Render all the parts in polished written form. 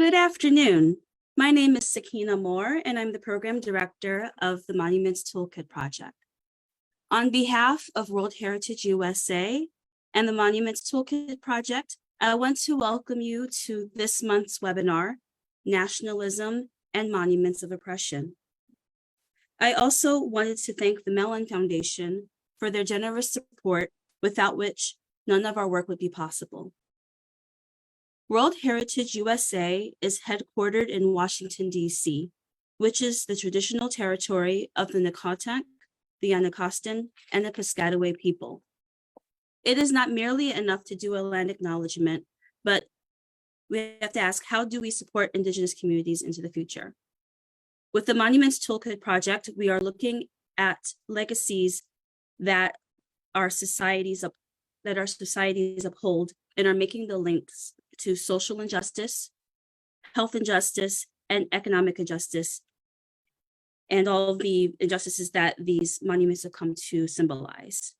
Good afternoon. My name is Sakina Moore, and I'm the Program Director of the Monuments Toolkit Project. On behalf of World Heritage USA and the Monuments Toolkit Project, I want to welcome you to this month's webinar, Nationalism and Monuments of Oppression. I also wanted to thank the Mellon Foundation for their generous support, without which none of our work would be possible. World Heritage USA is headquartered in Washington, D.C., which is the traditional territory of the Nacotchtank, the Anacostan, and the Piscataway people. It is not merely enough to do a land acknowledgement, but we have to ask, how do we support Indigenous communities into the future? With the Monuments Toolkit Project, we are looking at legacies that our societies uphold and are making the links to social injustice, health injustice, and economic injustice, and all of the injustices that these monuments have come to symbolize.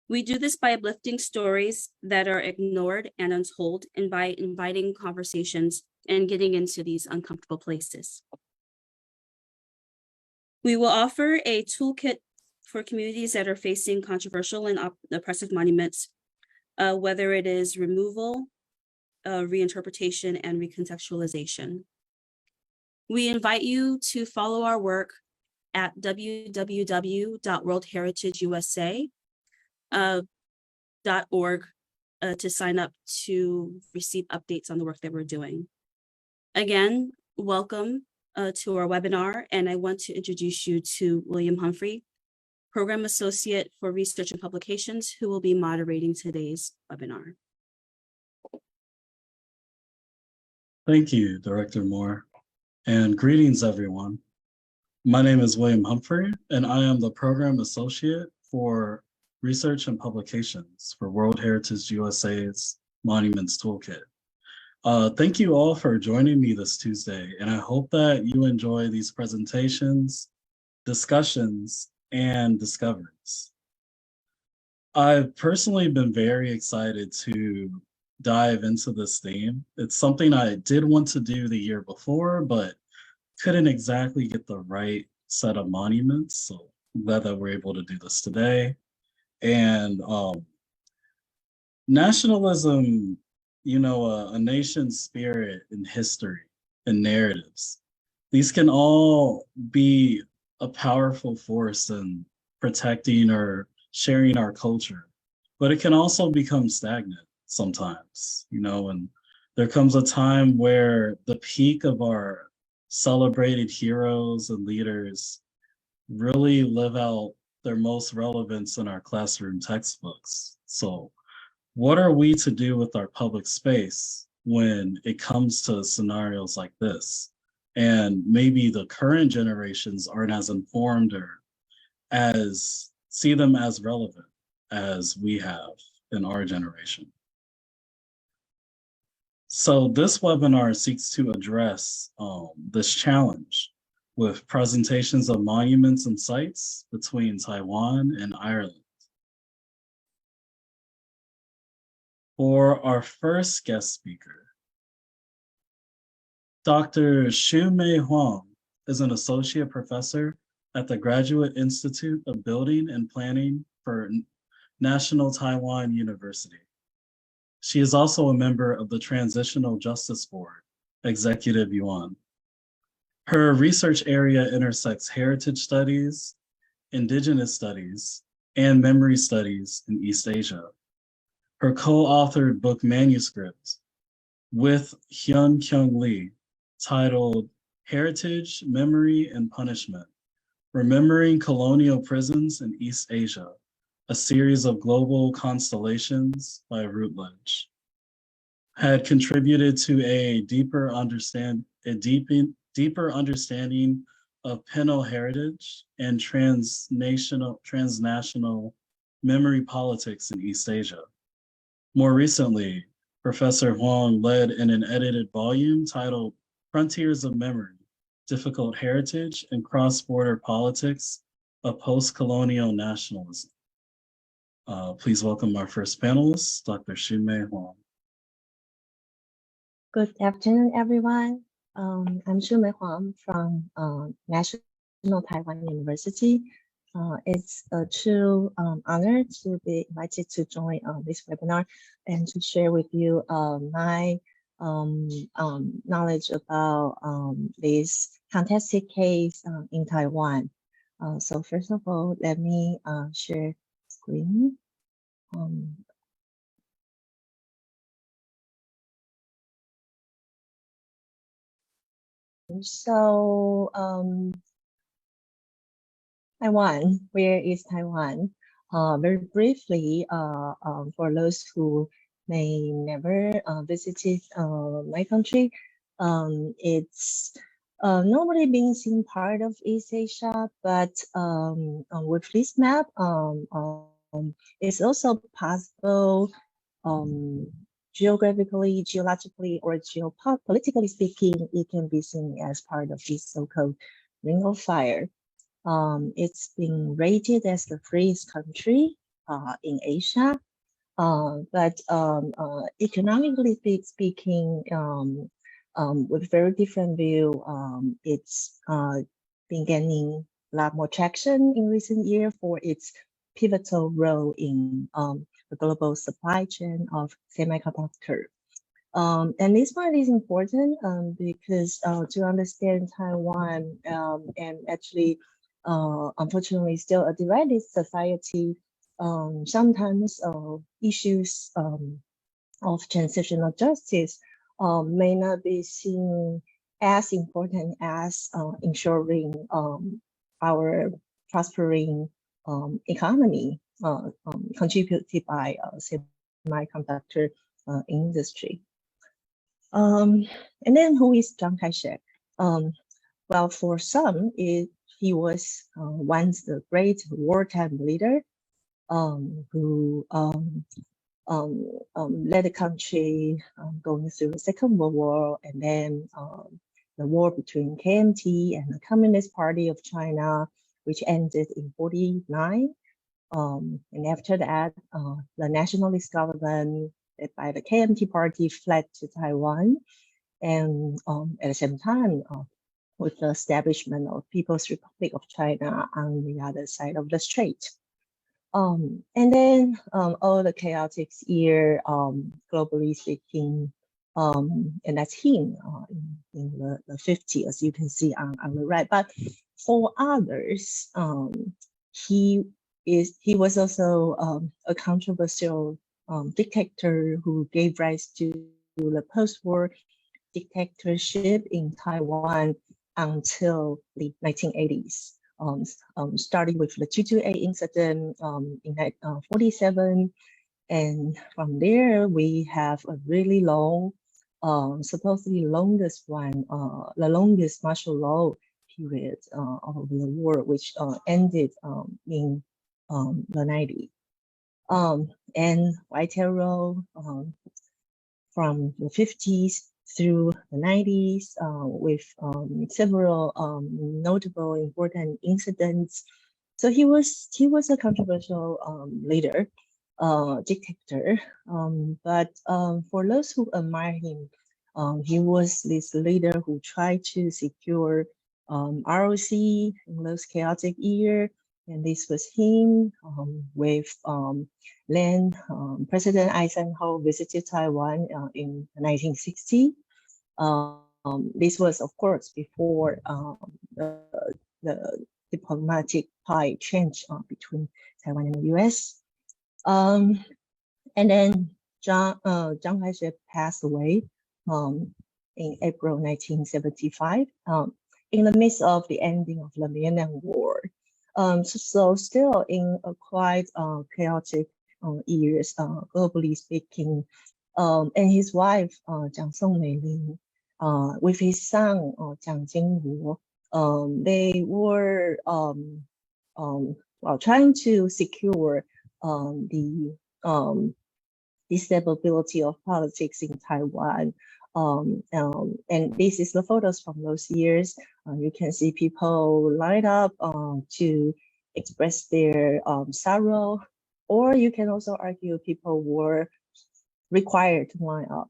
We do this by uplifting stories that are ignored and untold, and by inviting conversations and getting into these uncomfortable places. We will offer a toolkit for communities that are facing controversial and oppressive monuments, whether it is removal, reinterpretation, and recontextualization. We invite you to follow our work at www.worldheritageusa.org to sign up to receive updates on the work that we're doing. Again, welcome to our webinar, and I want to introduce you to William Humphrey, Program Associate for Research and Publications, who will be moderating today's webinar. Thank you, Director Moore, and greetings, everyone. My name is William Humphrey, and I am the Program Associate for Research and Publications for World Heritage USA's Monuments Toolkit. Thank you all for joining me this Tuesday, and I hope that you enjoy these presentations, discussions, and discoveries. I've personally been very excited to dive into this theme. It's something I did want to do the year before, but couldn't exactly get the right set of monuments. So I'm glad that we're able to do this today. And nationalism, you know, a nation's spirit and history and narratives, these can all be a powerful force in protecting or sharing our culture, but it can also become stagnant sometimes, you know, and there comes a time where the peak of our celebrated heroes and leaders really live out their most relevance in our classroom textbooks. So what are we to do with our public space when it comes to scenarios like this? And maybe the current generations aren't as informed or as see them as relevant as we have in our generation. So this webinar seeks to address this challenge with presentations of monuments and sites between Taiwan and Ireland. For our first guest speaker, Dr. Shu-mei Huang is an associate professor at the Graduate Institute of Building and Planning for National Taiwan University. She is also a member of the Transitional Justice Board, Executive Yuan. Her research area intersects heritage studies, indigenous studies, and memory studies in East Asia. Her co-authored book manuscript with Hyun Kyung Lee, titled Heritage, Memory, and Punishment, Remembering Colonial Prisons in East Asia, a series of global constellations by Routledge, had contributed to a deeper understanding of penal heritage and transnational memory politics in East Asia. More recently, Professor Huang led in an edited volume titled Frontiers of Memory, Difficult Heritage and Cross-Border Politics of Post-Colonial Nationalism. Please welcome our first panelist, Dr. Shu-mei Huang. Good afternoon, everyone. I'm Shu-mei Huang from National Taiwan University. It's a true honor to be invited to join this webinar and to share with you my knowledge about this contested case in Taiwan. So first of all, let me share screen. So Taiwan, where is Taiwan? Very briefly, for those who may never visited my country, it's normally being seen part of East Asia, but with this map, it's also possible geographically, geologically, or geopolitically speaking, it can be seen as part of this so-called Ring of Fire. It's been rated as the freest country in Asia, but economically speaking, with very different view, it's been gaining a lot more traction in recent years for its pivotal role in the global supply chain of semiconductor. And this part is important because to understand Taiwan and actually, unfortunately, still a divided society, sometimes issues of transitional justice may not be seen as important as ensuring our prospering economy contributed by semiconductor industry. And then who is Chiang Kai-shek? Well, for some, he was once the great wartime leader who led the country going through the Second World War, and then the war between KMT and the Communist Party of China, which ended in 1949. And after that, the nationalist government led by the KMT party fled to Taiwan. And at the same time, with the establishment of People's Republic of China on the other side of the strait. And then all the chaotic year, globally speaking, and that's him in the 50s, as you can see on the right. But for others, he was also a controversial dictator who gave rise to the post-war dictatorship in Taiwan until the 1980s. Starting with the 228 incident in 1947, and from there we have a really long, supposedly longest one, the longest martial law period of the war, which ended in the 90s. And white terror from the 50s through the 90s with several notable important incidents. So he was a controversial leader, dictator, but for those who admire him, he was this leader who tried to secure ROC in those chaotic years. And this was him with then President Eisenhower visited Taiwan in 1960. This was, of course, before the diplomatic tie change between Taiwan and the US. And then Chiang Kai-shek passed away in April 1975 in the midst of the ending of the Vietnam War. So still in a quite chaotic years, globally speaking, and his wife, Jiang Song-mei-lin, with his son, Jiang Jingwu, they were trying to secure the stability of politics in Taiwan. And this is the photos from those years. You can see people line up to express their sorrow, or you can also argue people were required to line up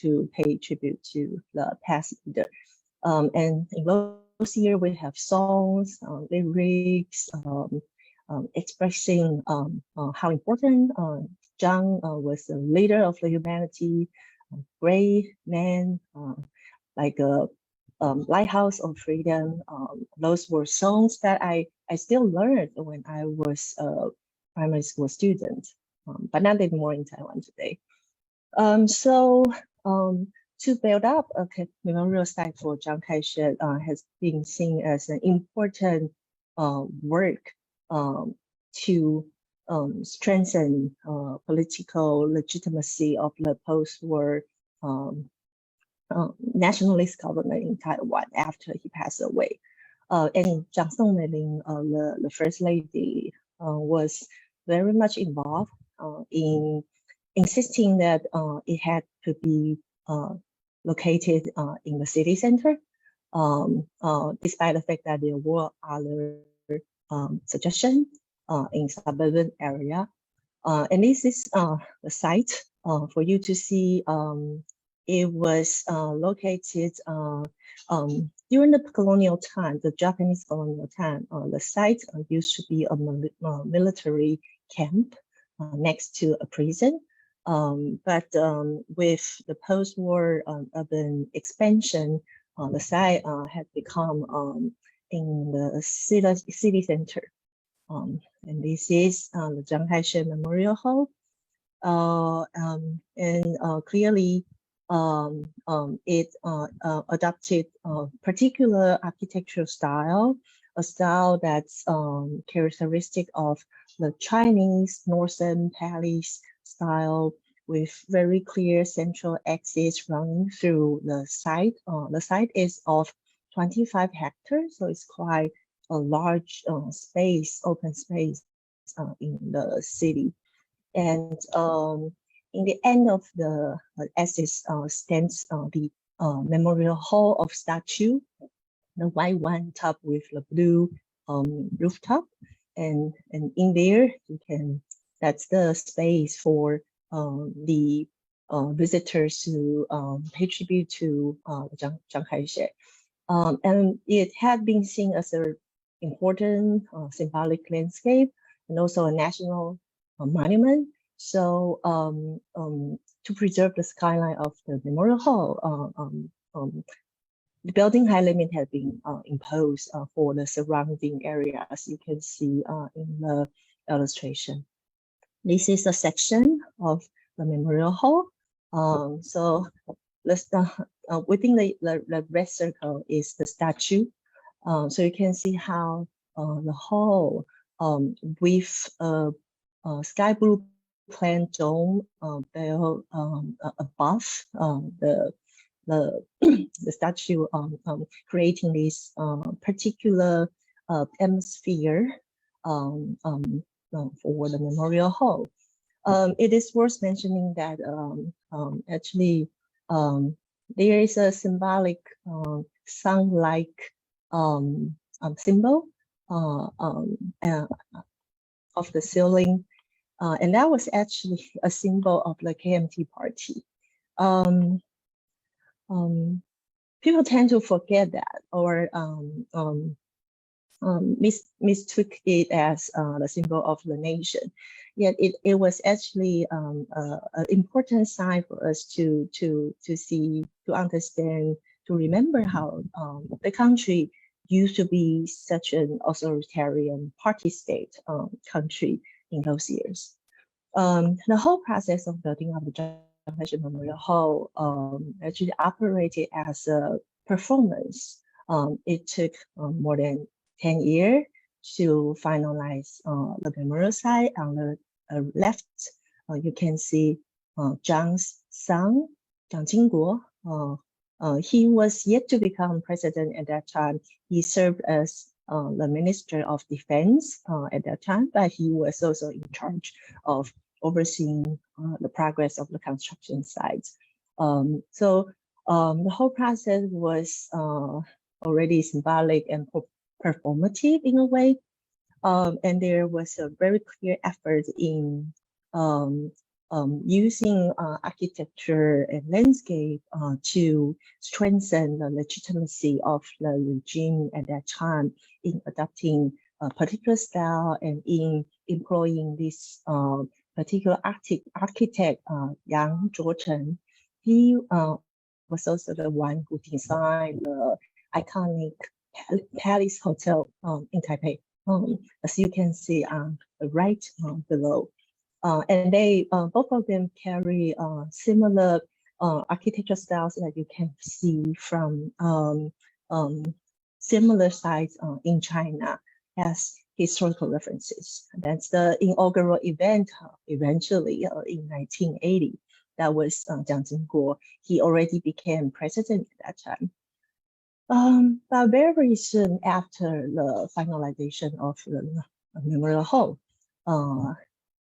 to pay tribute to the past leader. And in those years, we have songs, lyrics, expressing how important Chiang was the leader of the humanity, great man, like a lighthouse of freedom. Those were songs that I still learned when I was a primary school student, but not anymore in Taiwan today. To build up a memorial site for Chiang Kai-shek has been seen as an important work to strengthen political legitimacy of the post-war nationalist government in Taiwan after he passed away. And Jiang Songmei-ling, the first lady, was very much involved in insisting that it had to be located in the city center, despite the fact that there were other suggestions in suburban area. And this is the site for you to see. It was located during the colonial time, the Japanese colonial time. The site used to be a military camp next to a prison. But with the post-war urban expansion, the site had become in the city center. And this is the Chiang Kai-shek Memorial Hall. Clearly, it adopted a particular architectural style, a style that's characteristic of the Chinese Northern Palace style, with very clear central axis running through the site. The site is of 25 hectares, so it's quite a large space, open space in the city. And in the end of the axis stands the Memorial Hall of Statue, the white one topped with the blue rooftop. And in there, that's the space for the visitors to pay tribute to Chiang Kai-shek. And it had been seen as an important symbolic landscape and also a national monument. So to preserve the skyline of the Memorial Hall, the building height limit had been imposed for the surrounding area, as you can see in the illustration. This is a section of the Memorial Hall. So let's within the red circle is the statue. So you can see how the hall with a sky blue plan dome bell above the statue, creating this particular atmosphere for the Memorial Hall. It is worth mentioning that actually there is a symbolic sun-like symbol of the ceiling, and that was actually a symbol of the KMT party. People tend to forget that or mistook it as the symbol of the nation. Yet it was actually an important sign for us to see, to understand, to remember how the country used to be such an authoritarian party state country in those years. The whole process of building up the Chiang Kai-shek Memorial Hall actually operated as a performance. It took more than 10 years to finalize the memorial site. On the left, you can see Zhang's son, Zhang Jingguo. He was yet to become president at that time. He served as the Minister of Defense at that time, but he was also in charge of overseeing the progress of the construction sites. So the whole process was already symbolic and performative in a way. And there was a very clear effort in using architecture and landscape to strengthen the legitimacy of the regime at that time in adopting a particular style and in employing this particular architect, Yang Zhuochen. He was also the one who designed the iconic Palace Hotel in Taipei, as you can see on the right below. And they both of them carry similar architectural styles that you can see from similar sites in China as historical references. That's the inaugural event eventually in 1980. That was Jiang Jingguo. He already became president at that time. But very soon after the finalization of the Memorial Hall,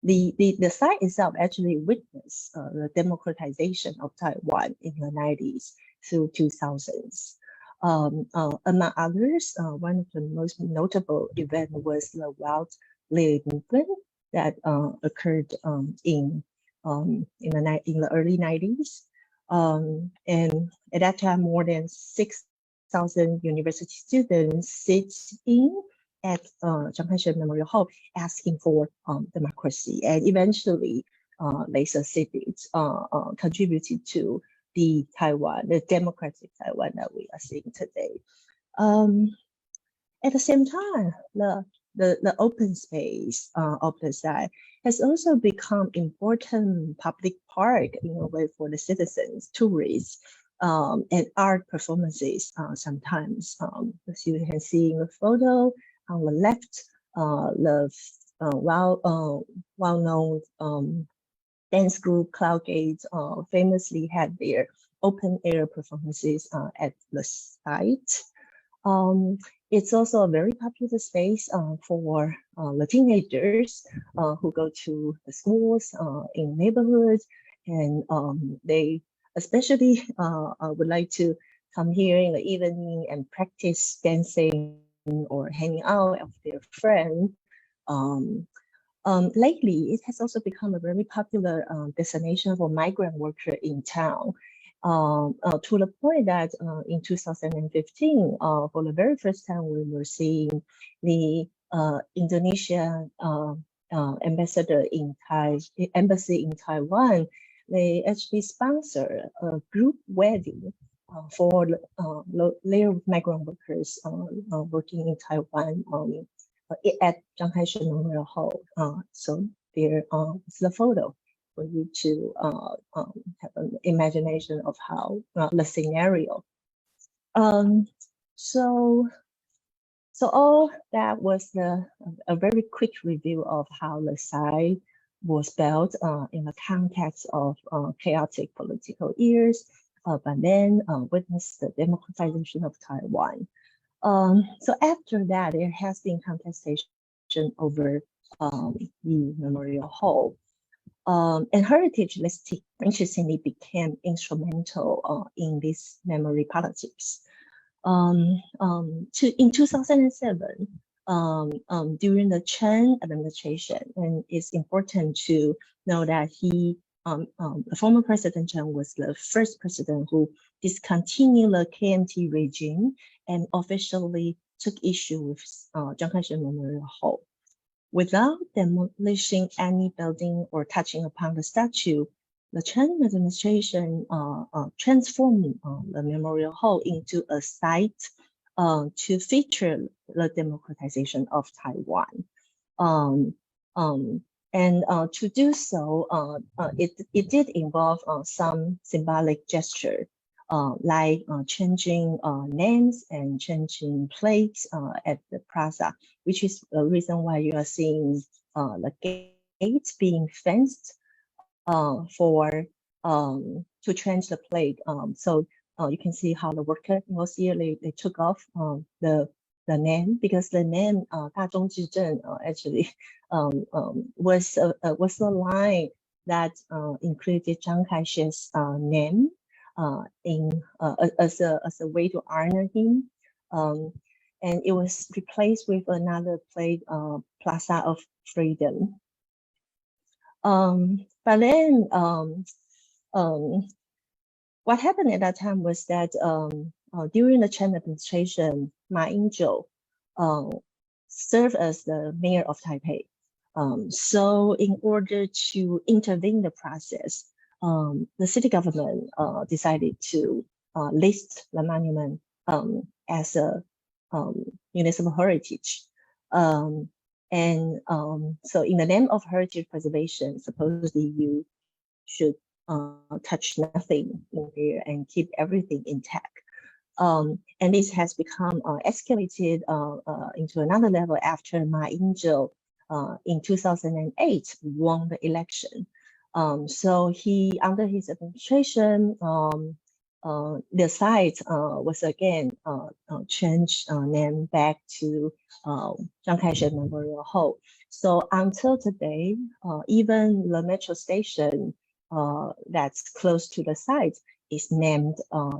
the site itself actually witnessed the democratization of Taiwan in the 90s through 2000s. Among others, one of the most notable events was the Wild Lily movement that occurred in the early 90s. And at that time, more than 6,000 university students sit in at Chiang Kai-shek Memorial Hall asking for democracy, and eventually they succeeded, contributed to the democratic Taiwan that we are seeing today. At the same time, the open space of the site has also become important public park in a way for the citizens, tourists, and art performances sometimes. As you can see in the photo on the left, the well-known dance group Cloudgate famously had their open air performances at the site. It's also a very popular space for the teenagers who go to the schools in neighborhoods, and they especially would like to come here in the evening and practice dancing or hanging out with their friends. Lately, it has also become a very popular destination for migrant workers in town. To the point that in 2015, for the very first time, we were seeing the Indonesian embassy in Taiwan. They actually sponsor a group wedding for their migrant workers working in Taiwan at Chiang Kai-shek Memorial Hall. So there is the photo for you to have an imagination of how the scenario. So all that was a very quick review of how the site was built in the context of chaotic political years, but then witnessed the democratization of Taiwan. So after that, there has been contestation over the Memorial Hall. And heritage listing interestingly became instrumental in this memory politics. In 2007, during the Chen administration, and it's important to know that the former President Chen was the first president who discontinued the KMT regime and officially took issue with Chiang Kai-shek Memorial Hall. Without demolishing any building or touching upon the statue, the Chen administration transformed the Memorial Hall into a site to feature the democratization of Taiwan. And to do so, it did involve some symbolic gesture, like changing names and changing plates at the plaza, which is the reason why you are seeing the gates being fenced to change the plate. So you can see how the worker most year they took off the name, because the name 大中至正 actually was a line that included Chiang Kai-shek's name as a way to honor him, and it was replaced with another plate, Plaza of Freedom. But then what happened at that time was that during the Chen administration, Ma Ying-jeou served as the mayor of Taipei. So in order to intervene the process, the city government decided to list the monument as a municipal heritage. So in the name of heritage preservation, supposedly you should touch nothing in there and keep everything intact. And this has become escalated into another level after Ma Ying-jeou in 2008 won the election. So under his administration, the site was again changed name back to Chiang Kai-shek Memorial Hall. So until today, even the metro station that's close to the site is named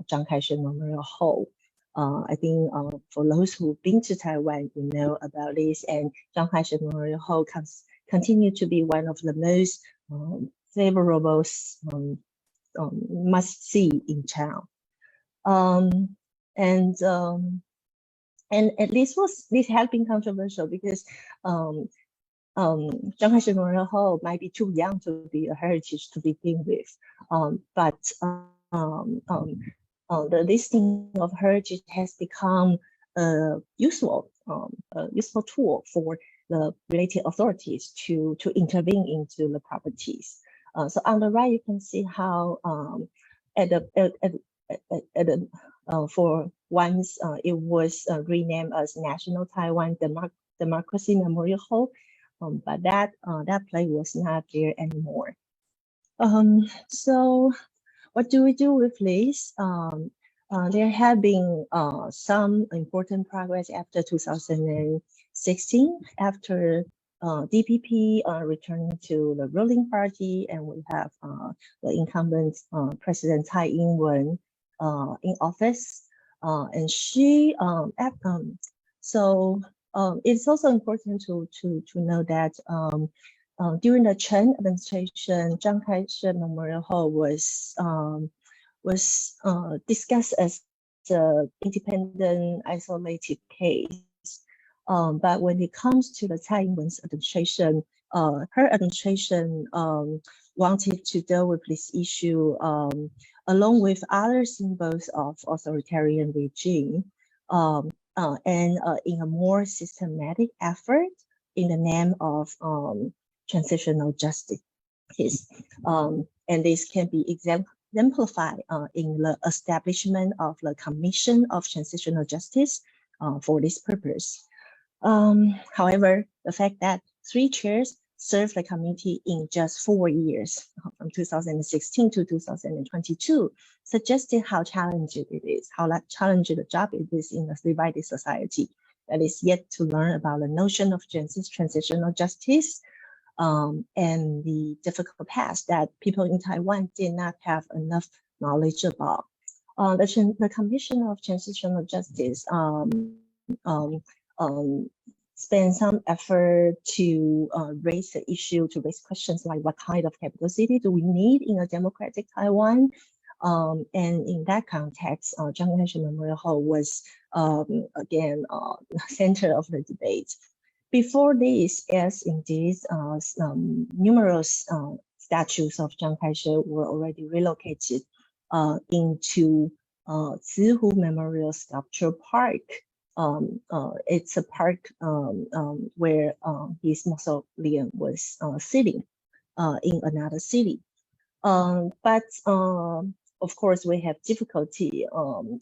Chiang Kai-shek Memorial Hall. I think for those who've been to Taiwan, you know about this, and Chiang Kai-shek Memorial Hall continue to be one of the most favorable must see in town. And this has been controversial because Chiang Kai-shek Memorial Hall might be too young to be a heritage to begin with, but the listing of heritage has become a useful tool for the related authorities to intervene into the properties. So on the right, you can see how for once it was renamed as National Taiwan Democracy Memorial Hall, but that place was not there anymore. So what do we do with this? There have been some important progress after 2016, after DPP returning to the ruling party, and we have the incumbent President Tsai Ing-wen in office, and she it's also important to know that during the Chen administration, Chiang Kai-shek Memorial Hall was discussed as the independent, isolated case. But when it comes to the Tsai Ing-wen's administration, her administration wanted to deal with this issue along with other symbols of authoritarian regime, and in a more systematic effort in the name of transitional justice. And this can be exemplified in the establishment of the Commission of Transitional Justice for this purpose. However, the fact that 3 chairs served the committee in just 4 years, from 2016 to 2022, suggested how challenging it is, how challenging the job it is in a divided society that is yet to learn about the notion of transitional justice, and the difficult past that people in Taiwan did not have enough knowledge about. The Commission of Transitional Justice spend some effort to raise the issue, to raise questions like what kind of capital city do we need in a democratic Taiwan? And in that context, Chiang Kai-shek Memorial Hall was again center of the debate. Before this, as indeed, numerous statues of Chiang Kai-shek were already relocated into Zihu Memorial Sculpture Park. It's a park where his mausoleum was sitting in another city. But of course, we have difficulty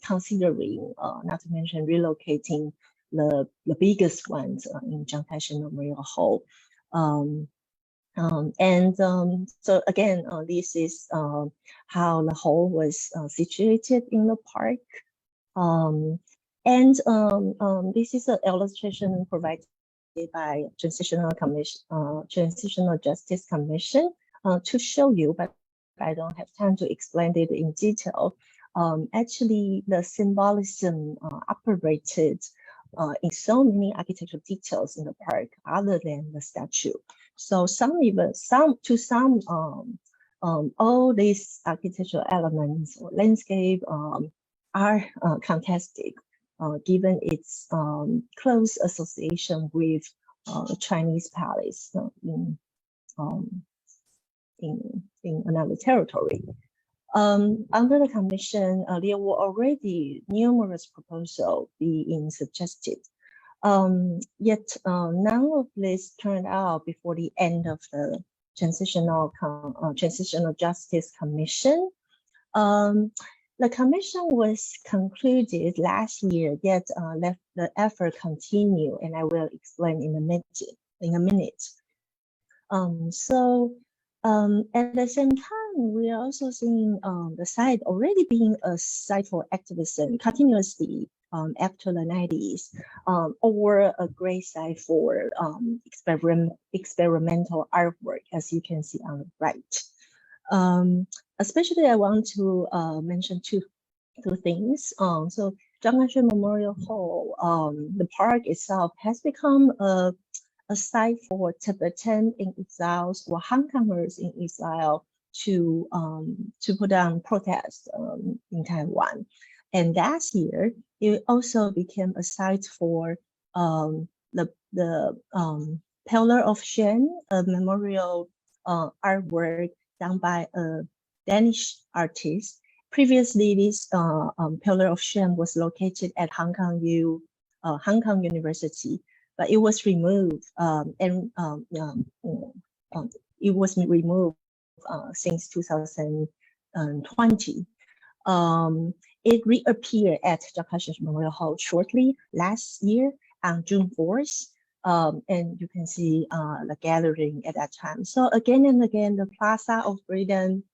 considering, not to mention relocating the biggest ones in Chiang Kai-shek Memorial Hall. So again, this is how the hall was situated in the park. This is an illustration provided by Transitional Justice Commission to show you, but I don't have time to explain it in detail. Actually, the symbolism operated in so many architectural details in the park other than the statue. So all these architectural elements or landscape are contested, given its close association with Chinese palace in another territory. Under the commission, there were already numerous proposals being suggested. Yet none of this turned out before the end of the Transitional Justice Commission. The commission was concluded last year, yet let the effort continue, and I will explain in a minute. At the same time, we are also seeing the site already being a site for activism continuously after the 90s, or a great site for experimental artwork, as you can see on the right. Especially, I want to mention two things. So Chiang Kai-shek Memorial Hall, the park itself has become a site for Tibetan in exiles or Hong Kongers in exile to put on protests in Taiwan. And last year, it also became a site for the Pillar of Shame, a memorial artwork done by a Danish artist. Previously, this Pillar of Shame was located at Hong Kong University, but it was removed it was removed since 2020. It reappeared at Chiang Kai-shek Memorial Hall shortly last year on June 4th. And you can see the gathering at that time. So again and again, the Plaza of Freedom,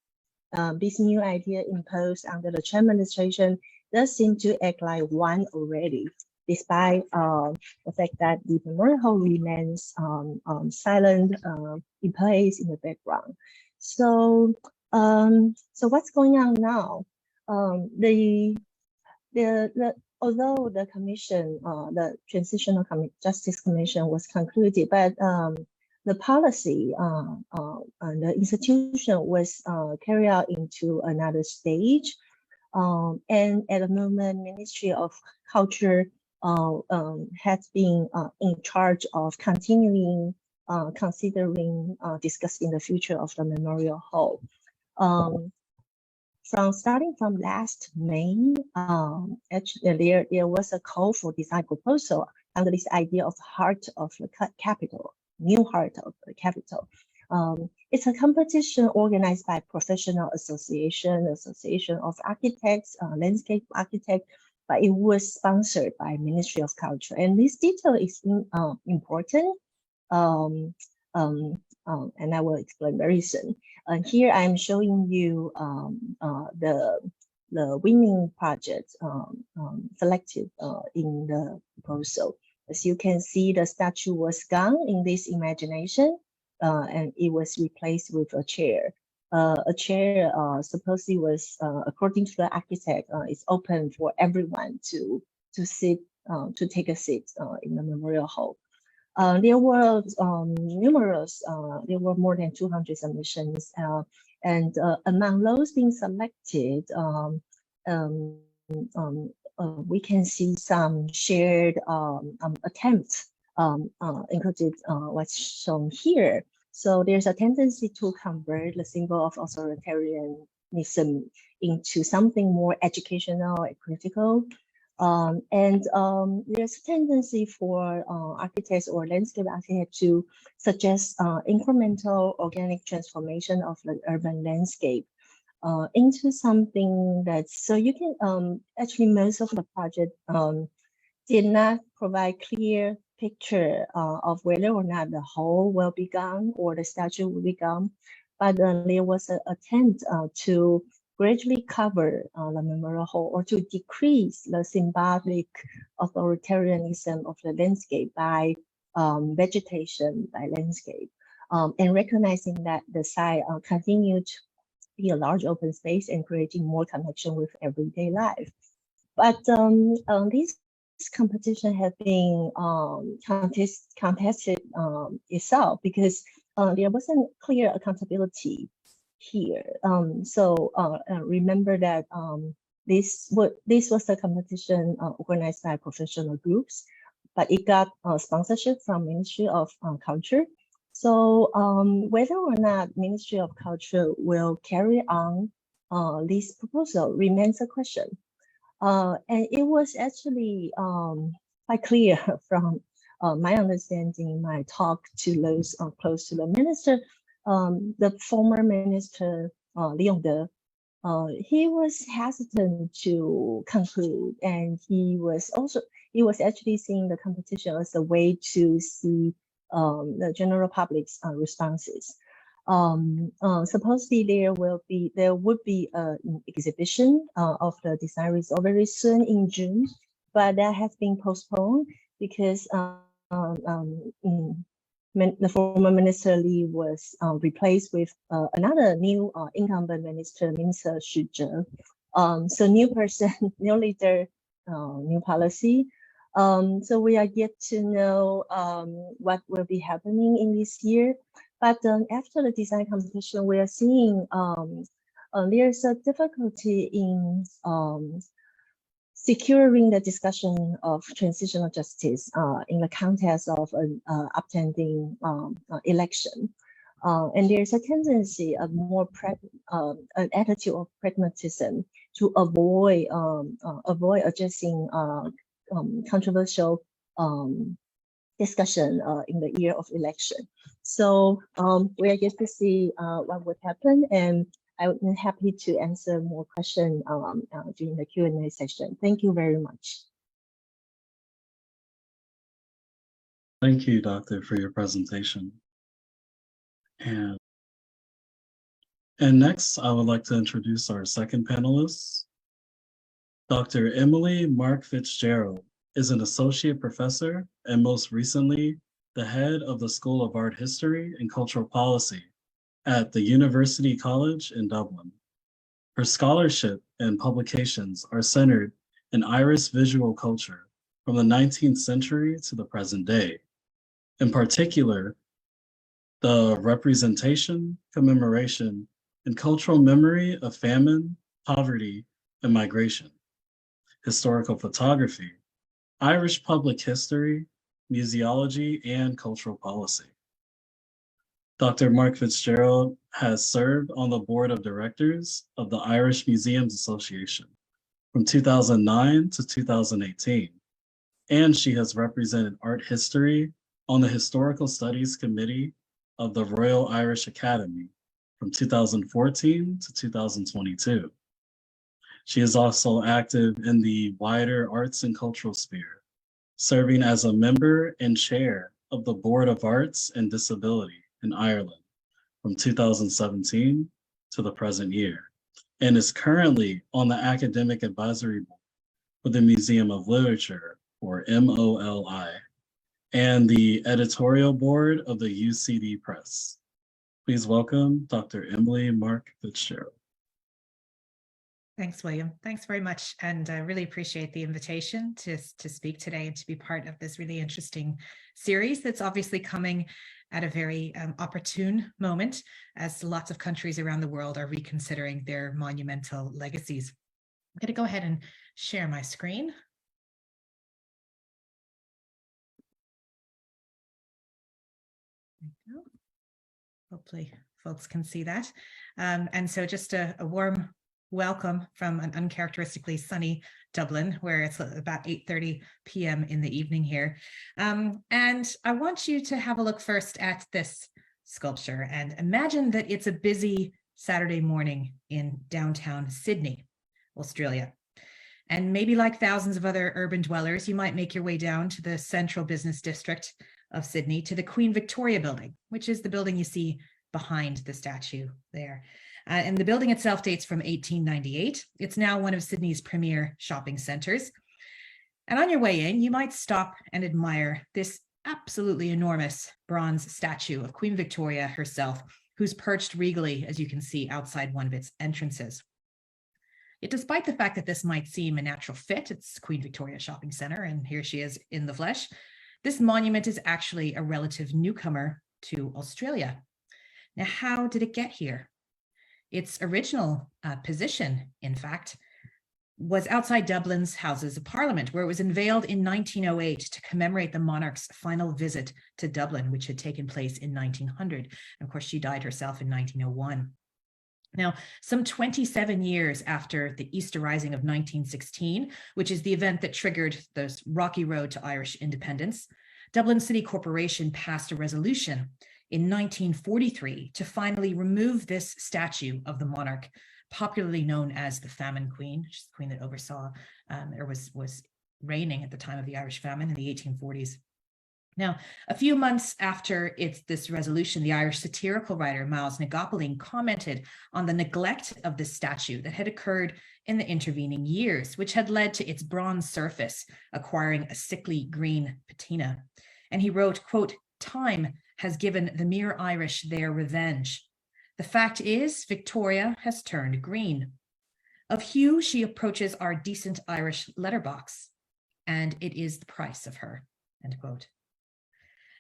this new idea imposed under the Chen administration, does seem to act like one already, despite the fact that the Memorial Hall remains silent, in place in the background. So, so what's going on now? Although the commission, the Transitional Justice Commission was concluded, but the policy, the institution was carried out into another stage. And at the moment, Ministry of Culture has been in charge of continuing considering discussing the future of the Memorial Hall. Starting from last May, actually there was a call for design proposal under this idea of heart of the capital, new heart of the capital. It's a competition organized by professional association of architects, landscape architects, but it was sponsored by Ministry of Culture. And this detail is important, and I will explain very soon. And here I'm showing you the winning project selected in the proposal. As you can see, the statue was gone in this imagination, and it was replaced with a chair. A chair supposedly was, according to the architect, is open for everyone to sit, to take a seat in the Memorial Hall. There were numerous, there were more than 200 submissions, and among those being selected, we can see some shared attempts, included what's shown here. So there's a tendency to convert the symbol of authoritarianism into something more educational and critical. And there's a tendency for architects or landscape architects to suggest incremental organic transformation of the urban landscape into something that's, so you can, actually most of the project did not provide clear picture of whether or not the whole will be gone or the statue will be gone, but there was an attempt to gradually cover the Memorial Hall, or to decrease the symbolic authoritarianism of the landscape by vegetation, by landscape, and recognizing that the site continued to be a large open space and creating more connection with everyday life. But this competition has been contested itself, because there wasn't clear accountability here. Remember that this was a competition organized by professional groups, but it got sponsorship from Ministry of Culture. So whether or not Ministry of Culture will carry on this proposal remains a question. And it was actually quite clear from my understanding, my talk to those close to the minister, the former minister, Li Yongde, he was hesitant to conclude, and he was actually seeing the competition as a way to see the general public's responses. Supposedly there would be an exhibition of the design result very soon in June, but that has been postponed because the former Minister Li was replaced with another new incumbent minister, Minister Shu-mei. So new person, new leader, new policy. So we are yet to know what will be happening in this year. But after the design competition, we are seeing there's a difficulty in securing the discussion of transitional justice in the context of an upending election. And there's a tendency of an attitude of pragmatism to avoid addressing controversial discussion in the year of election. So we are yet to see what would happen, and I would be happy to answer more questions during the Q&A session. Thank you very much. Thank you, Doctor, for your presentation. And next, I would like to introduce our second panelist. Dr. Emily Mark-Fitzgerald is an associate professor and most recently the head of the School of Art History and Cultural Policy at the University College in Dublin. Her scholarship and publications are centered in Irish visual culture from the 19th century to the present day. In particular, the representation, commemoration, and cultural memory of famine, poverty, and migration, historical photography, Irish public history, museology, and cultural policy. Dr. Mark-Fitzgerald has served on the board of directors of the Irish Museums Association from 2009 to 2018, and she has represented art history on the Historical Studies Committee of the Royal Irish Academy from 2014 to 2022. She is also active in the wider arts and cultural sphere, serving as a member and chair of the Board of Arts and Disability in Ireland from 2017 to the present year, and is currently on the Academic Advisory Board for the Museum of Literature, or MOLI, and the editorial board of the UCD Press. Please welcome Dr. Emily Mark-Fitzgerald. Thanks, William. Thanks very much. And I really appreciate the invitation to speak today and to be part of this really interesting series that's obviously coming at a very opportune moment as lots of countries around the world are reconsidering their monumental legacies. I'm going to go ahead and share my screen. There we go. Hopefully folks can see that. And so just a warm welcome from an uncharacteristically sunny Dublin, where it's about 8:30 p.m. in the evening here. And I want you to have a look first at this sculpture and imagine that it's a busy Saturday morning in downtown Sydney, Australia. And maybe like thousands of other urban dwellers, you might make your way down to the central business district of Sydney to the Queen Victoria building, which is the building you see behind the statue there. And the building itself dates from 1898. It's now one of Sydney's premier shopping centers. And on your way in, you might stop and admire this absolutely enormous bronze statue of Queen Victoria herself, who's perched regally, as you can see, outside one of its entrances. Yet despite the fact that this might seem a natural fit, it's Queen Victoria Shopping Centre, and here she is in the flesh, this monument is actually a relative newcomer to Australia Now, how did it get here? Its original position, in fact, was outside Dublin's Houses of Parliament, where it was unveiled in 1908 to commemorate the monarch's final visit to Dublin, which had taken place in 1900. And of course, she died herself in 1901. Now, some 27 years after the Easter Rising of 1916, which is the event that triggered the rocky road to Irish independence, Dublin City Corporation passed a resolution in 1943 to finally remove this statue of the monarch, popularly known as the Famine Queen. She's the queen that oversaw or was reigning at the time of the Irish famine in the 1840s. Now, a few months after this resolution, the Irish satirical writer Miles Nagopoline commented on the neglect of this statue that had occurred in the intervening years, which had led to its bronze surface acquiring a sickly green patina. And he wrote, quote, "Time has given the mere Irish their revenge. The fact is, Victoria has turned green. Of hue, she approaches our decent Irish letterbox, and it is the price of her," end quote.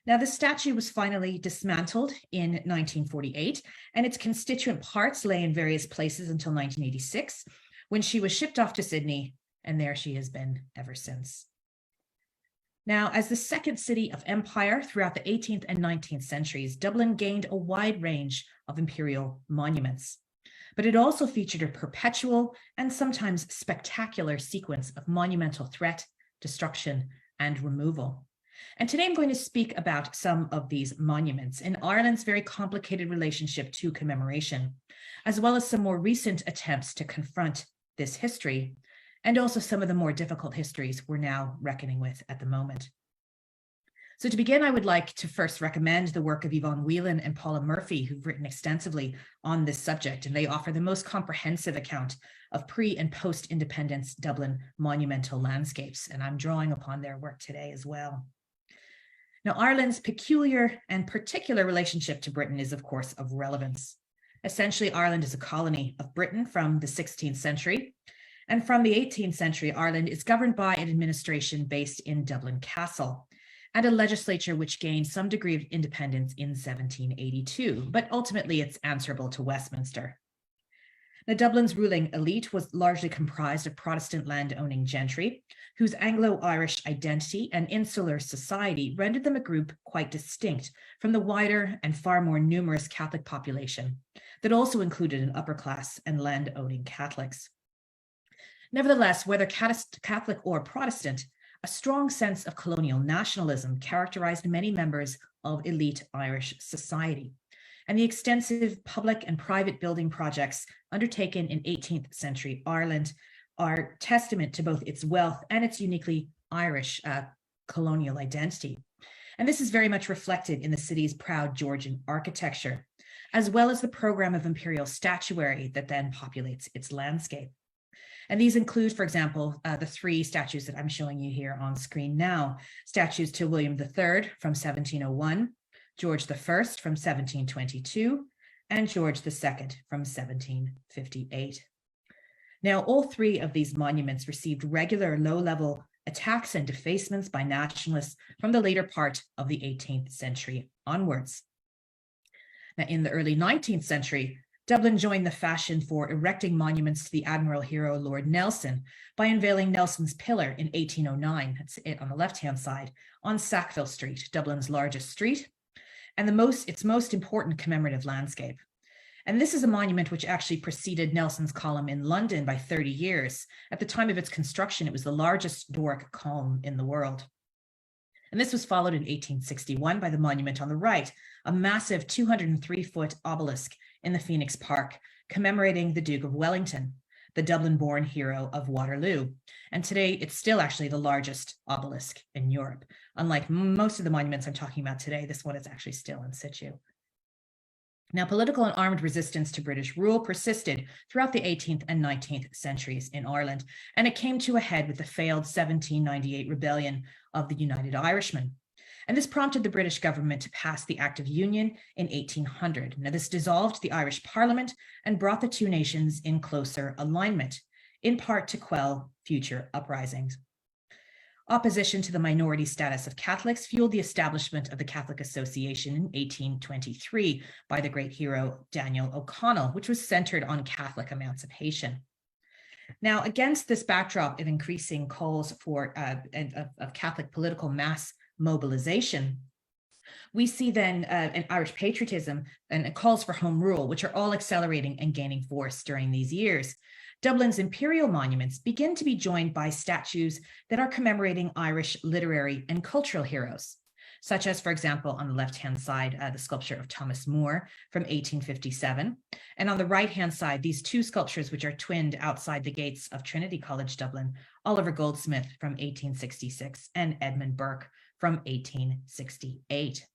Now, the statue was finally dismantled in 1948, and its constituent parts lay in various places until 1986, when she was shipped off to Sydney, and there she has been ever since. Now, as the second city of empire throughout the 18th and 19th centuries, Dublin gained a wide range of imperial monuments, but it also featured a perpetual and sometimes spectacular sequence of monumental threat, destruction, and removal. And today I'm going to speak about some of these monuments and Ireland's very complicated relationship to commemoration, as well as some more recent attempts to confront this history, and also some of the more difficult histories we're now reckoning with at the moment. So to begin, I would like to first recommend the work of Yvonne Whelan and Paula Murphy, who've written extensively on this subject, and they offer the most comprehensive account of pre- and post-independence Dublin monumental landscapes, and I'm drawing upon their work today as well. Now, Ireland's peculiar and particular relationship to Britain is, of course, of relevance. Essentially, Ireland is a colony of Britain from the 16th century, and from the 18th century, Ireland is governed by an administration based in Dublin Castle, and a legislature which gained some degree of independence in 1782, but ultimately it's answerable to Westminster. Now, Dublin's ruling elite was largely comprised of Protestant land-owning gentry, whose Anglo-Irish identity and insular society rendered them a group quite distinct from the wider and far more numerous Catholic population that also included an upper class and land-owning Catholics. Nevertheless, whether Catholic or Protestant, a strong sense of colonial nationalism characterized many members of elite Irish society, and the extensive public and private building projects undertaken in 18th century Ireland are testament to both its wealth and its uniquely Irish colonial identity. And this is very much reflected in the city's proud Georgian architecture, as well as the program of imperial statuary that then populates its landscape. And these include, for example, the three statues that I'm showing you here on screen now: statues to William III from 1701, George I from 1722, and George II from 1758. Now, all three of these monuments received regular low-level attacks and defacements by nationalists from the later part of the 18th century onwards. Now, in the early 19th century, Dublin joined the fashion for erecting monuments to the admiral hero Lord Nelson by unveiling Nelson's Pillar in 1809, that's it on the left-hand side, on Sackville Street, Dublin's largest street, and its most important commemorative landscape. And this is a monument which actually preceded Nelson's column in London by 30 years. At the time of its construction, it was the largest Doric column in the world. And this was followed in 1861 by the monument on the right, a massive 203-foot obelisk in the Phoenix Park, commemorating the Duke of Wellington, the Dublin-born hero of Waterloo. And today, it's still actually the largest obelisk in Europe. Unlike most of the monuments I'm talking about today, this one is actually still in situ. Now, political and armed resistance to British rule persisted throughout the 18th and 19th centuries in Ireland, and it came to a head with the failed 1798 rebellion of the United Irishmen. And this prompted the British government to pass the Act of Union in 1800. Now, this dissolved the Irish Parliament and brought the two nations in closer alignment, in part to quell future uprisings. Opposition to the minority status of Catholics fueled the establishment of the Catholic Association in 1823 by the great hero Daniel O'Connell, which was centered on Catholic emancipation. Now, against this backdrop of increasing calls for of Catholic political mass mobilization, we see then an Irish patriotism and calls for home rule, which are all accelerating and gaining force during these years. Dublin's imperial monuments begin to be joined by statues that are commemorating Irish literary and cultural heroes, such as, for example, on the left-hand side, the sculpture of Thomas More from 1857. And on the right-hand side, these two sculptures, which are twinned outside the gates of Trinity College, Dublin, Oliver Goldsmith from 1866 and Edmund Burke from 1868.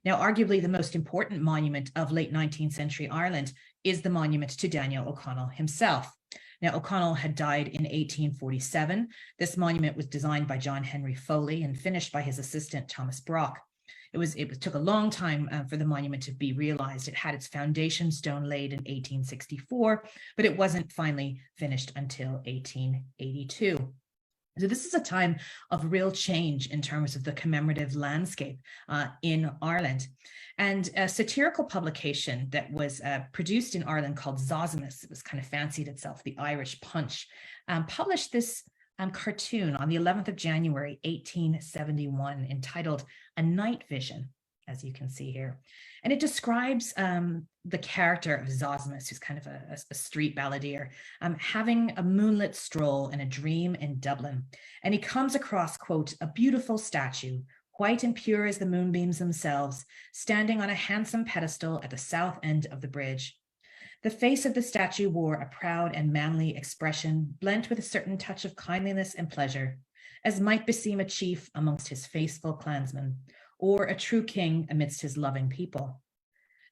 Now, arguably the most important monument of late 19th century Ireland is the monument to Daniel O'Connell himself. Now, O'Connell had died in 1847. This monument was designed by John Henry Foley and finished by his assistant, Thomas Brock. It took a long time for the monument to be realized. It had its foundation stone laid in 1864, but it wasn't finally finished until 1882. So this is a time of real change in terms of the commemorative landscape in Ireland. And a satirical publication that was produced in Ireland called Zosimus, it was kind of fancied itself the Irish Punch, published this cartoon on the 11th of January, 1871, entitled A Night Vision, as you can see here. And it describes the character of Zosimus, who's kind of a street balladeer, having a moonlit stroll and a dream in Dublin. And he comes across, quote, a beautiful statue, white and pure as the moonbeams themselves, standing on a handsome pedestal at the south end of the bridge. The face of the statue wore a proud and manly expression, blent with a certain touch of kindliness and pleasure, as might beseem a chief amongst his faithful clansmen, or a true king amidst his loving people.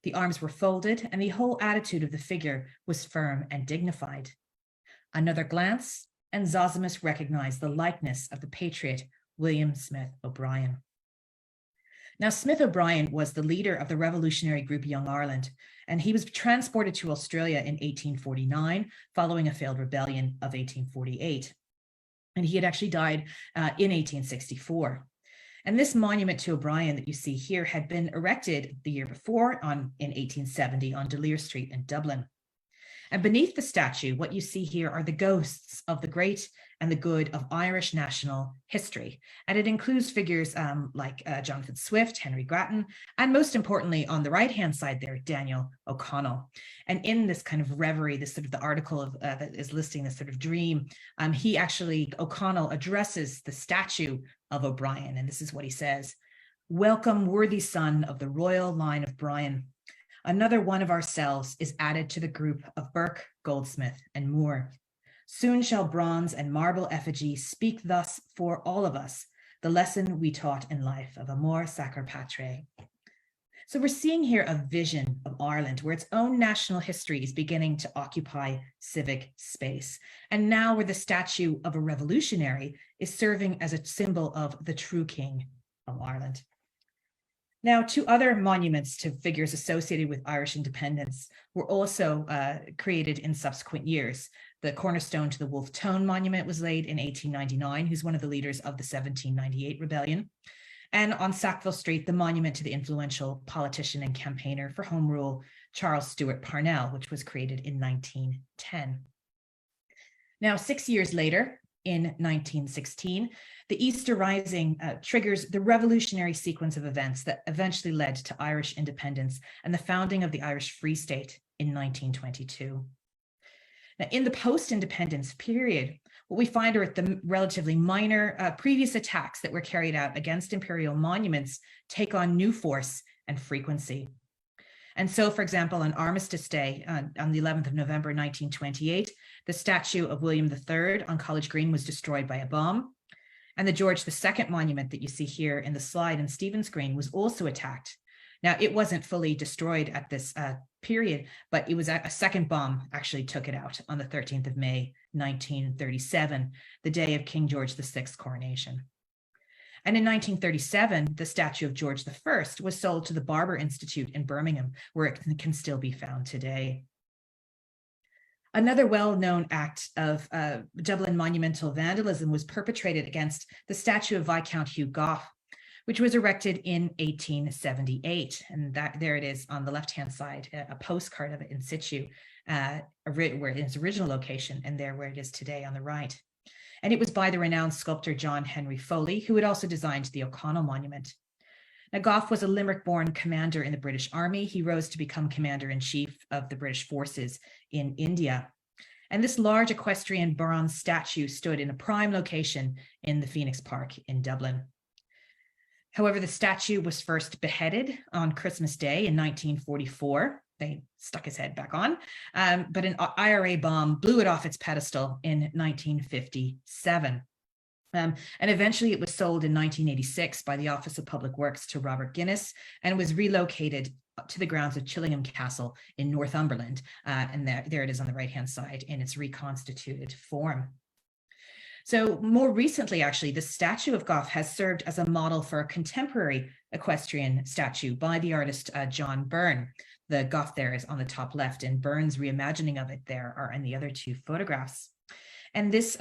The arms were folded, and the whole attitude of the figure was firm and dignified. Another glance, and Zosimus recognized the likeness of the patriot William Smith O'Brien. Now, Smith O'Brien was the leader of the revolutionary group Young Ireland, and he was transported to Australia in 1849 following a failed rebellion of 1848. And he had actually died in 1864. And this monument to O'Brien that you see here had been erected the year before in 1870 on De Lear Street in Dublin. And beneath the statue, what you see here are the ghosts of the great and the good of Irish national history. And it includes figures like Jonathan Swift, Henry Grattan, and most importantly, on the right-hand side there, Daniel O'Connell. And in this kind of reverie, this sort of the article of, that is listing this sort of dream, O'Connell addresses the statue of O'Brien. And this is what he says: "Welcome, worthy son of the royal line of Bryan. Another one of ourselves is added to the group of Burke, Goldsmith, and Moore. Soon shall bronze and marble effigy speak thus for all of us, the lesson we taught in life of amor sacre patriae." So we're seeing here a vision of Ireland where its own national history is beginning to occupy civic space. And now where the statue of a revolutionary is serving as a symbol of the true king of Ireland. Now, two other monuments to figures associated with Irish independence were also created in subsequent years. The cornerstone to the Wolfe Tone Monument was laid in 1899, who's one of the leaders of the 1798 rebellion. And on Sackville Street, the monument to the influential politician and campaigner for Home Rule, Charles Stewart Parnell, which was created in 1910. Now, 6 years later, in 1916, the Easter Rising triggers the revolutionary sequence of events that eventually led to Irish independence and the founding of the Irish Free State in 1922. Now, in the post-independence period, what we find are the relatively minor previous attacks that were carried out against imperial monuments take on new force and frequency. And so, for example, on Armistice Day, on the 11th of November, 1928, the statue of William III on College Green was destroyed by a bomb. And the George II monument that you see here in the slide in Stephen's Green was also attacked. Now, it wasn't fully destroyed at this period, but it was a second bomb actually took it out on the 13th of May, 1937, the day of King George VI's coronation. And in 1937, the statue of George I was sold to the Barber Institute in Birmingham, where it can still be found today. Another well-known act of Dublin monumental vandalism was perpetrated against the statue of Viscount Hugh Gough, which was erected in 1878. And there it is on the left-hand side, a postcard of it in situ, where its original location, and there where it is today on the right. And it was by the renowned sculptor John Henry Foley, who had also designed the O'Connell Monument. Now, Gough was a Limerick-born commander in the British Army. He rose to become commander-in-chief of the British forces in India. And this large equestrian bronze statue stood in a prime location in the Phoenix Park in Dublin. However, the statue was first beheaded on Christmas Day in 1944. They stuck his head back on, but an IRA bomb blew it off its pedestal in 1957. And eventually it was sold in 1986 by the Office of Public Works to Robert Guinness and was relocated to the grounds of Chillingham Castle in Northumberland. And there it is on the right-hand side in its reconstituted form. So more recently, actually, the statue of Gough has served as a model for a contemporary equestrian statue by the artist John Byrne. The Gough there is on the top left, and Byrne's reimagining of it there are in the other two photographs. And this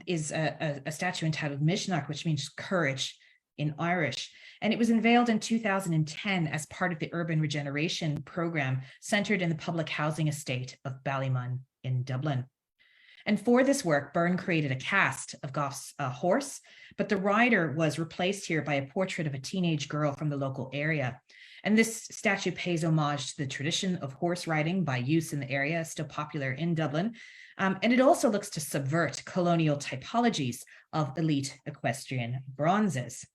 is a statue entitled Mishnach, which means courage in Irish. And it was unveiled in 2010 as part of the urban regeneration program centered in the public housing estate of Ballymun in Dublin. And for this work, Byrne created a cast of Gough's horse, but the rider was replaced here by a portrait of a teenage girl from the local area. And this statue pays homage to the tradition of horse riding by use in the area, still popular in Dublin. And it also looks to subvert colonial typologies of elite equestrian bronzes.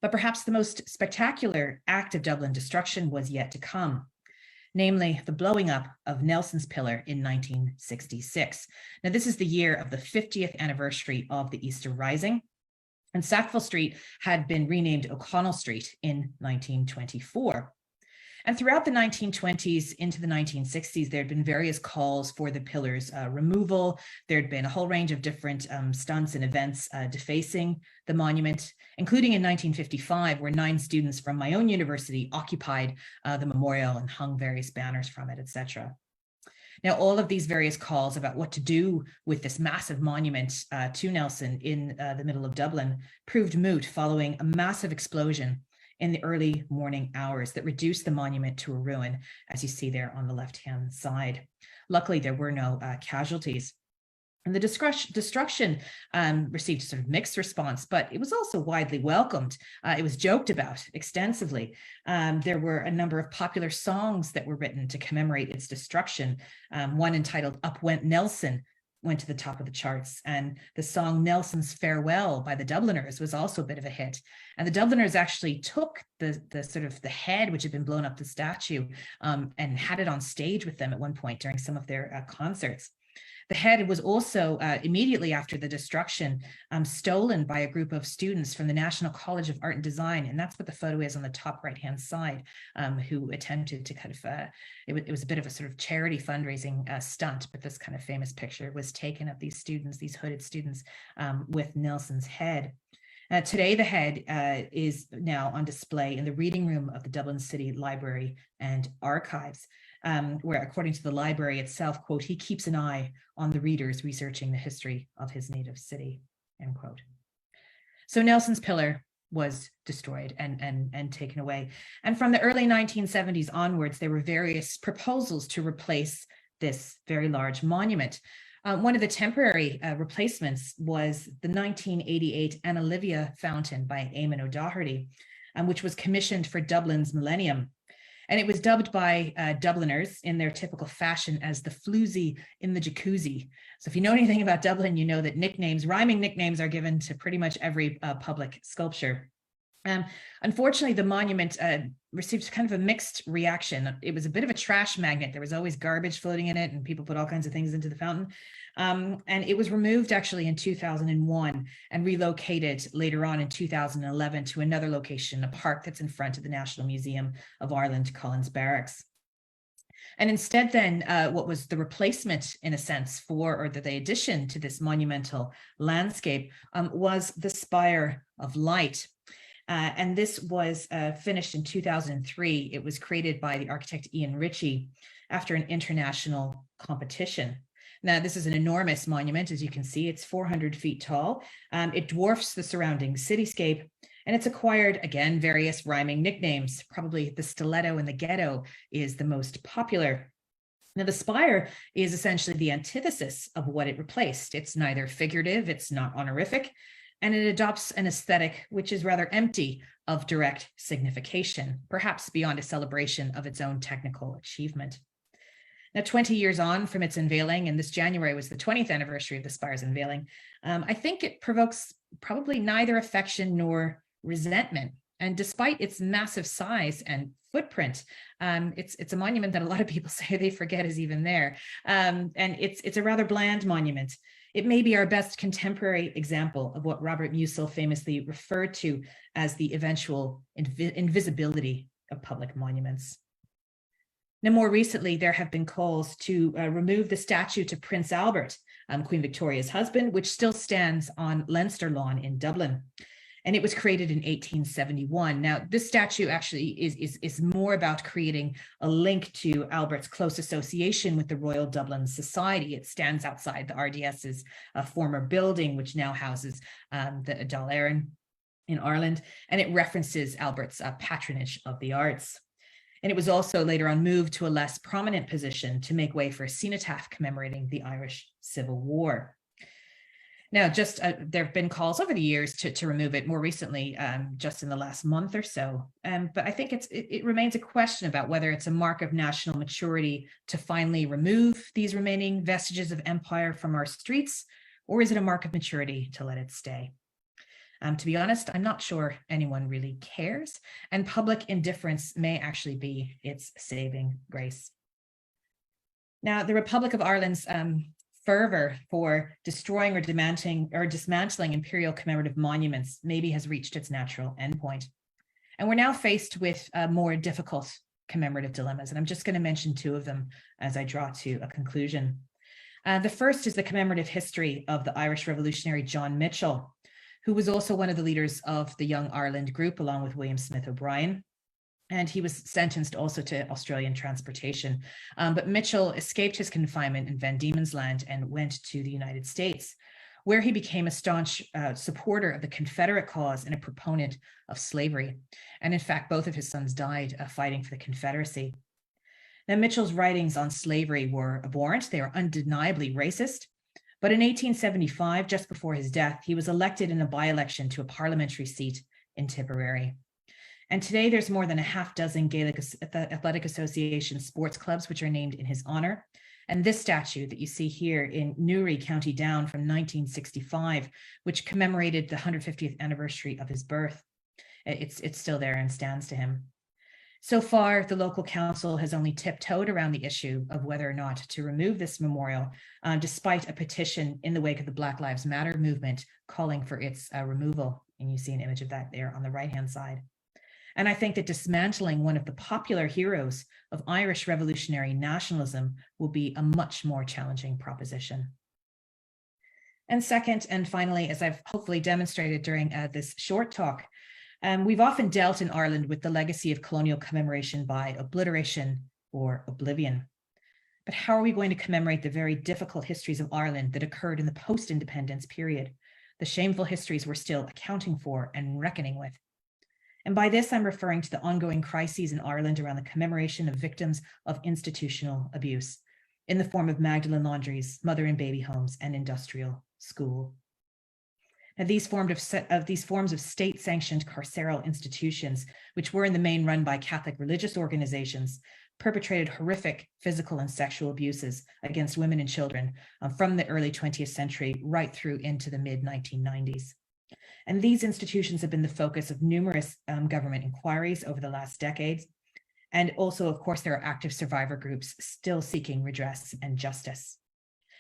But perhaps the most spectacular act of Dublin destruction was yet to come, namely the blowing up of Nelson's Pillar in 1966. Now, this is the year of the 50th anniversary of the Easter Rising, and Sackville Street had been renamed O'Connell Street in 1924. And throughout the 1920s into the 1960s, there had been various calls for the pillar's removal. There had been a whole range of different stunts and events defacing the monument, including in 1955, where 9 students from my own university occupied the memorial and hung various banners from it, etc. Now, all of these various calls about what to do with this massive monument to Nelson in the middle of Dublin proved moot following a massive explosion in the early morning hours that reduced the monument to a ruin, as you see there on the left-hand side. Luckily, there were no casualties. And the destruction received a sort of mixed response, but it was also widely welcomed. It was joked about extensively. There were a number of popular songs that were written to commemorate its destruction. One entitled Up Went Nelson went to the top of the charts, and the song Nelson's Farewell by the Dubliners was also a bit of a hit. And the Dubliners actually took the sort of the head which had been blown up the statue and had it on stage with them at one point during some of their concerts. The head was also immediately after the destruction stolen by a group of students from the National College of Art and Design, and that's what the photo is on the top right-hand side, who attempted to kind of, it was a bit of a sort of charity fundraising stunt, but this kind of famous picture was taken of these students, these hooded students, with Nelson's head. Today, the head is now on display in the reading room of the Dublin City Library and Archives, where, according to the library itself, quote, he keeps an eye on the readers researching the history of his native city, end quote. So Nelson's Pillar was destroyed and taken away. And from the early 1970s onwards, there were various proposals to replace this very large monument. One of the temporary replacements was the 1988 Anna Livia Fountain by Eamon O'Doherty, which was commissioned for Dublin's millennium. And it was dubbed by Dubliners in their typical fashion as the floozy in the jacuzzi. So if you know anything about Dublin, you know that nicknames, rhyming nicknames, are given to pretty much every public sculpture. Unfortunately, the monument received kind of a mixed reaction. It was a bit of a trash magnet. There was always garbage floating in it, and people put all kinds of things into the fountain. And it was removed actually in 2001 and relocated later on in 2011 to another location, a park that's in front of the National Museum of Ireland, Collins Barracks. And instead then, what was the replacement, in a sense, for, or the addition to this monumental landscape was the Spire of Light. And this was finished in 2003. It was created by the architect Ian Ritchie after an international competition. Now, this is an enormous monument. As you can see, it's 400 feet tall. It dwarfs the surrounding cityscape, and it's acquired, again, various rhyming nicknames. Probably the stiletto and the ghetto is the most popular. Now, the spire is essentially the antithesis of what it replaced. It's neither figurative, it's not honorific, and it adopts an aesthetic which is rather empty of direct signification, perhaps beyond a celebration of its own technical achievement. Now, 20 years on from its unveiling, and this January was the 20th anniversary of the spire's unveiling, I think it provokes probably neither affection nor resentment. And despite its massive size and footprint, it's a monument that a lot of people say they forget is even there. And it's a rather bland monument. It may be our best contemporary example of what Robert Musil famously referred to as the eventual invisibility of public monuments. Now, more recently, there have been calls to remove the statue to Prince Albert, Queen Victoria's husband, which still stands on Leinster Lawn in Dublin. And it was created in 1871. Now, this statue actually is more about creating a link to Albert's close association with the Royal Dublin Society. It stands outside the RDS's former building, which now houses the Dáil Éireann in Ireland, and it references Albert's patronage of the arts. And it was also later on moved to a less prominent position to make way for a cenotaph commemorating the Irish Civil War. Now, just there have been calls over the years to remove it, more recently, just in the last month or so. But I think it remains a question about whether it's a mark of national maturity to finally remove these remaining vestiges of empire from our streets, or is it a mark of maturity to let it stay? To be honest, I'm not sure anyone really cares, and public indifference may actually be its saving grace. Now, the Republic of Ireland's fervor for destroying or dismantling imperial commemorative monuments maybe has reached its natural endpoint. And we're now faced with more difficult commemorative dilemmas, and I'm just going to mention two of them as I draw to a conclusion. The first is the commemorative history of the Irish revolutionary John Mitchell, who was also one of the leaders of the Young Ireland group, along with William Smith O'Brien. And he was sentenced also to Australian transportation. But Mitchell escaped his confinement in Van Diemen's Land and went to the United States, where he became a staunch supporter of the Confederate cause and a proponent of slavery. And in fact, both of his sons died fighting for the Confederacy. Now, Mitchell's writings on slavery were abhorrent. They were undeniably racist. But in 1875, just before his death, he was elected in a by-election to a parliamentary seat in Tipperary. And today there's more than a half dozen Gaelic Athletic Association sports clubs which are named in his honor. And this statue that you see here in Newry, County Down from 1965, which commemorated the 150th anniversary of his birth, it's still there and stands to him. So far, the local council has only tiptoed around the issue of whether or not to remove this memorial, despite a petition in the wake of the Black Lives Matter movement calling for its removal. And you see an image of that there on the right-hand side. And I think that dismantling one of the popular heroes of Irish revolutionary nationalism will be a much more challenging proposition. And second, and finally, as I've hopefully demonstrated during this short talk, we've often dealt in Ireland with the legacy of colonial commemoration by obliteration or oblivion. But how are we going to commemorate the very difficult histories of Ireland that occurred in the post-independence period, the shameful histories we're still accounting for and reckoning with? And by this, I'm referring to the ongoing crises in Ireland around the commemoration of victims of institutional abuse in the form of Magdalene laundries, mother and baby homes, and industrial school. Now, these forms of state-sanctioned carceral institutions, which were in the main run by Catholic religious organizations, perpetrated horrific physical and sexual abuses against women and children from the early 20th century right through into the mid-1990s. And these institutions have been the focus of numerous government inquiries over the last decades. And also, of course, there are active survivor groups still seeking redress and justice.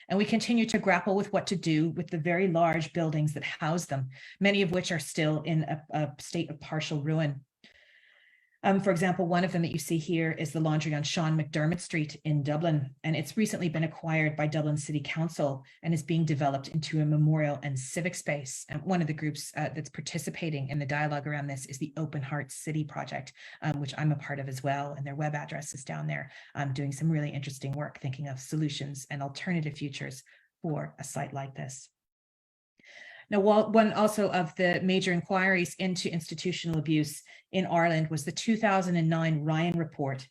And we continue to grapple with what to do with the very large buildings that house them, many of which are still in a state of partial ruin. For example, one of them that you see here is the laundry on Sean McDermott Street in Dublin, and it's recently been acquired by Dublin City Council and is being developed into a memorial and civic space. And one of the groups that's participating in the dialogue around this is the Open Heart City Project, which I'm a part of as well, and their web address is down there, doing some really interesting work, thinking of solutions and alternative futures for a site like this. Now, one also of the major inquiries into institutional abuse in Ireland was the 2009 Ryan report,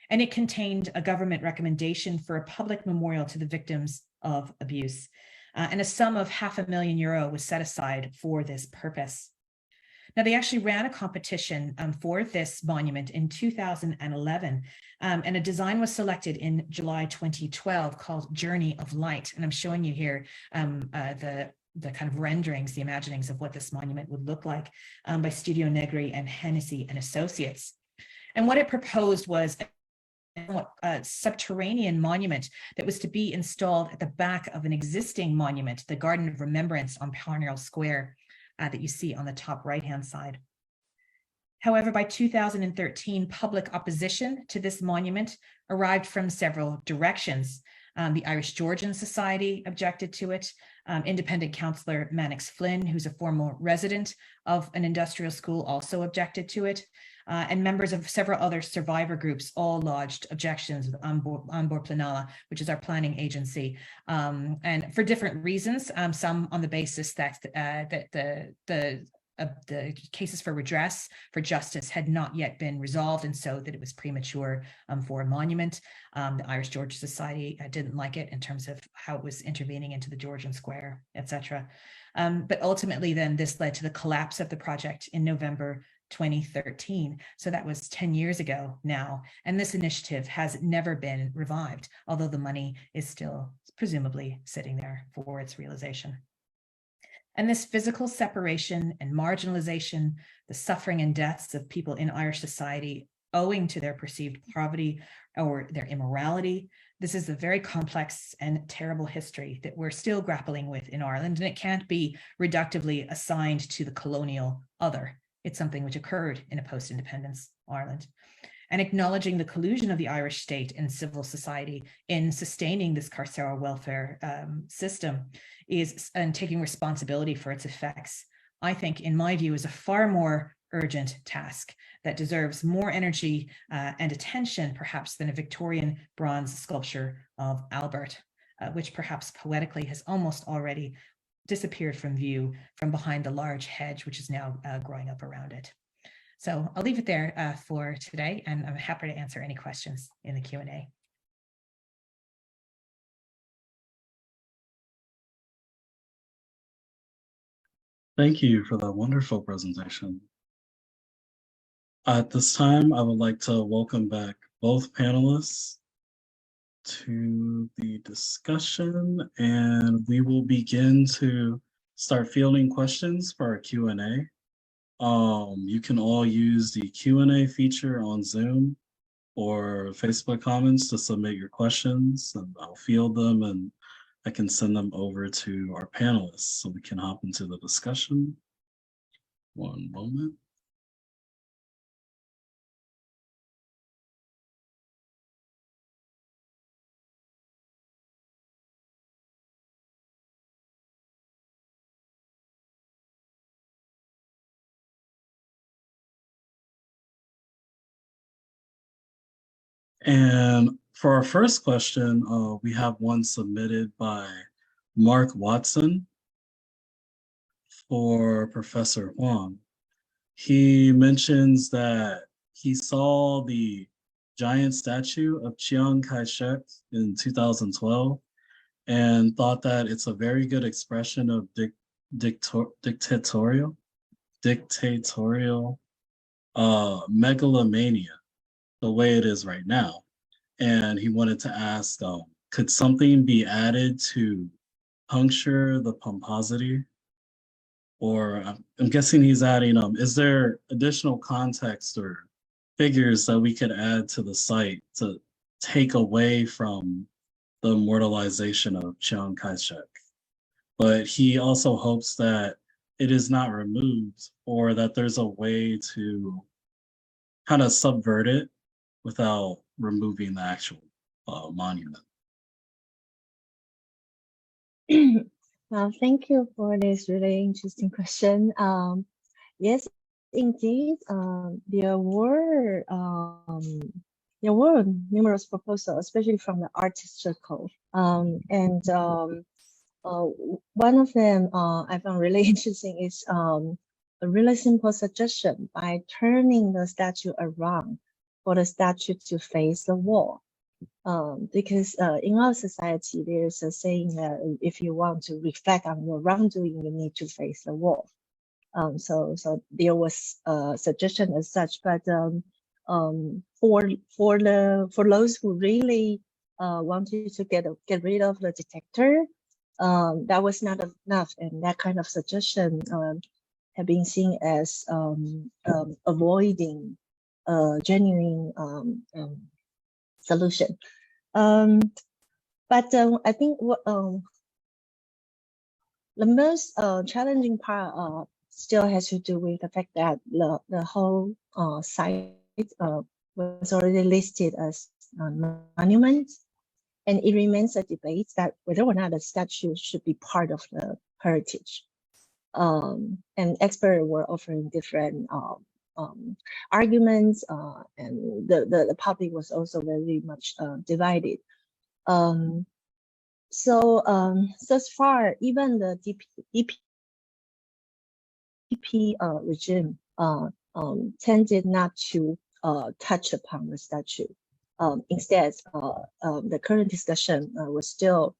and it contained a government recommendation for a public memorial to the victims of abuse, and a sum of €500,000 was set aside for this purpose. Now, they actually ran a competition for this monument in 2011, and a design was selected in July 2012 called Journey of Light, and I'm showing you here the kind of renderings, the imaginings of what this monument would look like by Studio Negri and Hennessy and Associates. And what it proposed was a subterranean monument that was to be installed at the back of an existing monument, the Garden of Remembrance on Parnell Square that you see on the top right-hand side. However, by 2013, public opposition to this monument arrived from several directions. The Irish Georgian Society objected to it. Independent councillor Mannix Flynn, who's a former resident of an industrial school, also objected to it. And members of several other survivor groups all lodged objections with Onboard Planala, which is our planning agency, and for different reasons. Some on the basis that the cases for redress, for justice, had not yet been resolved, and so that it was premature for a monument. The Irish Georgian Society didn't like it in terms of how it was intervening into the Georgian Square, etc. But ultimately, then this led to the collapse of the project in November 2013. So that was 10 years ago now. And this initiative has never been revived, although the money is still presumably sitting there for its realization. And this physical separation and marginalization, the suffering and deaths of people in Irish society owing to their perceived poverty or their immorality, this is a very complex and terrible history that we're still grappling with in Ireland, and it can't be reductively assigned to the colonial other. It's something which occurred in a post-independence Ireland. And acknowledging the collusion of the Irish state and civil society in sustaining this carceral welfare system and taking responsibility for its effects, I think, in my view, is a far more urgent task that deserves more energy and attention, perhaps, than a Victorian bronze sculpture of Albert, which perhaps poetically has almost already disappeared from view from behind the large hedge, which is now growing up around it. So I'll leave it there for today, and I'm happy to answer any questions in the Q&A. Thank you for that wonderful presentation. At this time, I would like to welcome back both panelists to the discussion, and we will begin to start fielding questions for our Q&A. You can all use the Q&A feature on Zoom or Facebook comments to submit your questions, and I'll field them and I can send them over to our panelists so we can hop into the discussion. One moment. And for our first question, we have one submitted by Mark Watson for Professor Huang. He mentions that he saw the giant statue of Chiang Kai-shek in 2012 and thought that it's a very good expression of dictatorial megalomania, the way it is right now. And he wanted to ask, could something be added to puncture the pomposity? Or I'm guessing he's adding, is there additional context or figures that we could add to the site to take away from the immortalization of Chiang Kai-shek? But he also hopes that it is not removed, or that there's a way to kind of subvert it without removing the actual monument? Well, thank you for this really interesting question. Yes, indeed, there were numerous proposals, especially from the artist circle. One of them I found really interesting is a really simple suggestion by turning the statue around for the statue to face the wall. Because in our society, there's a saying that if you want to reflect on your wrongdoing, you need to face the wall. So there was a suggestion as such, but for those who really wanted to get rid of the detector, that was not enough, and that kind of suggestion have been seen as avoiding a genuine solution. But I think what the most challenging part still has to do with the fact that the whole site was already listed as a monument, and it remains a debate that whether or not the statue should be part of the heritage. And experts were offering different arguments, and the public was also very much divided. Thus far, even the DPP regime tended not to touch upon the statue. Instead, the current discussion was still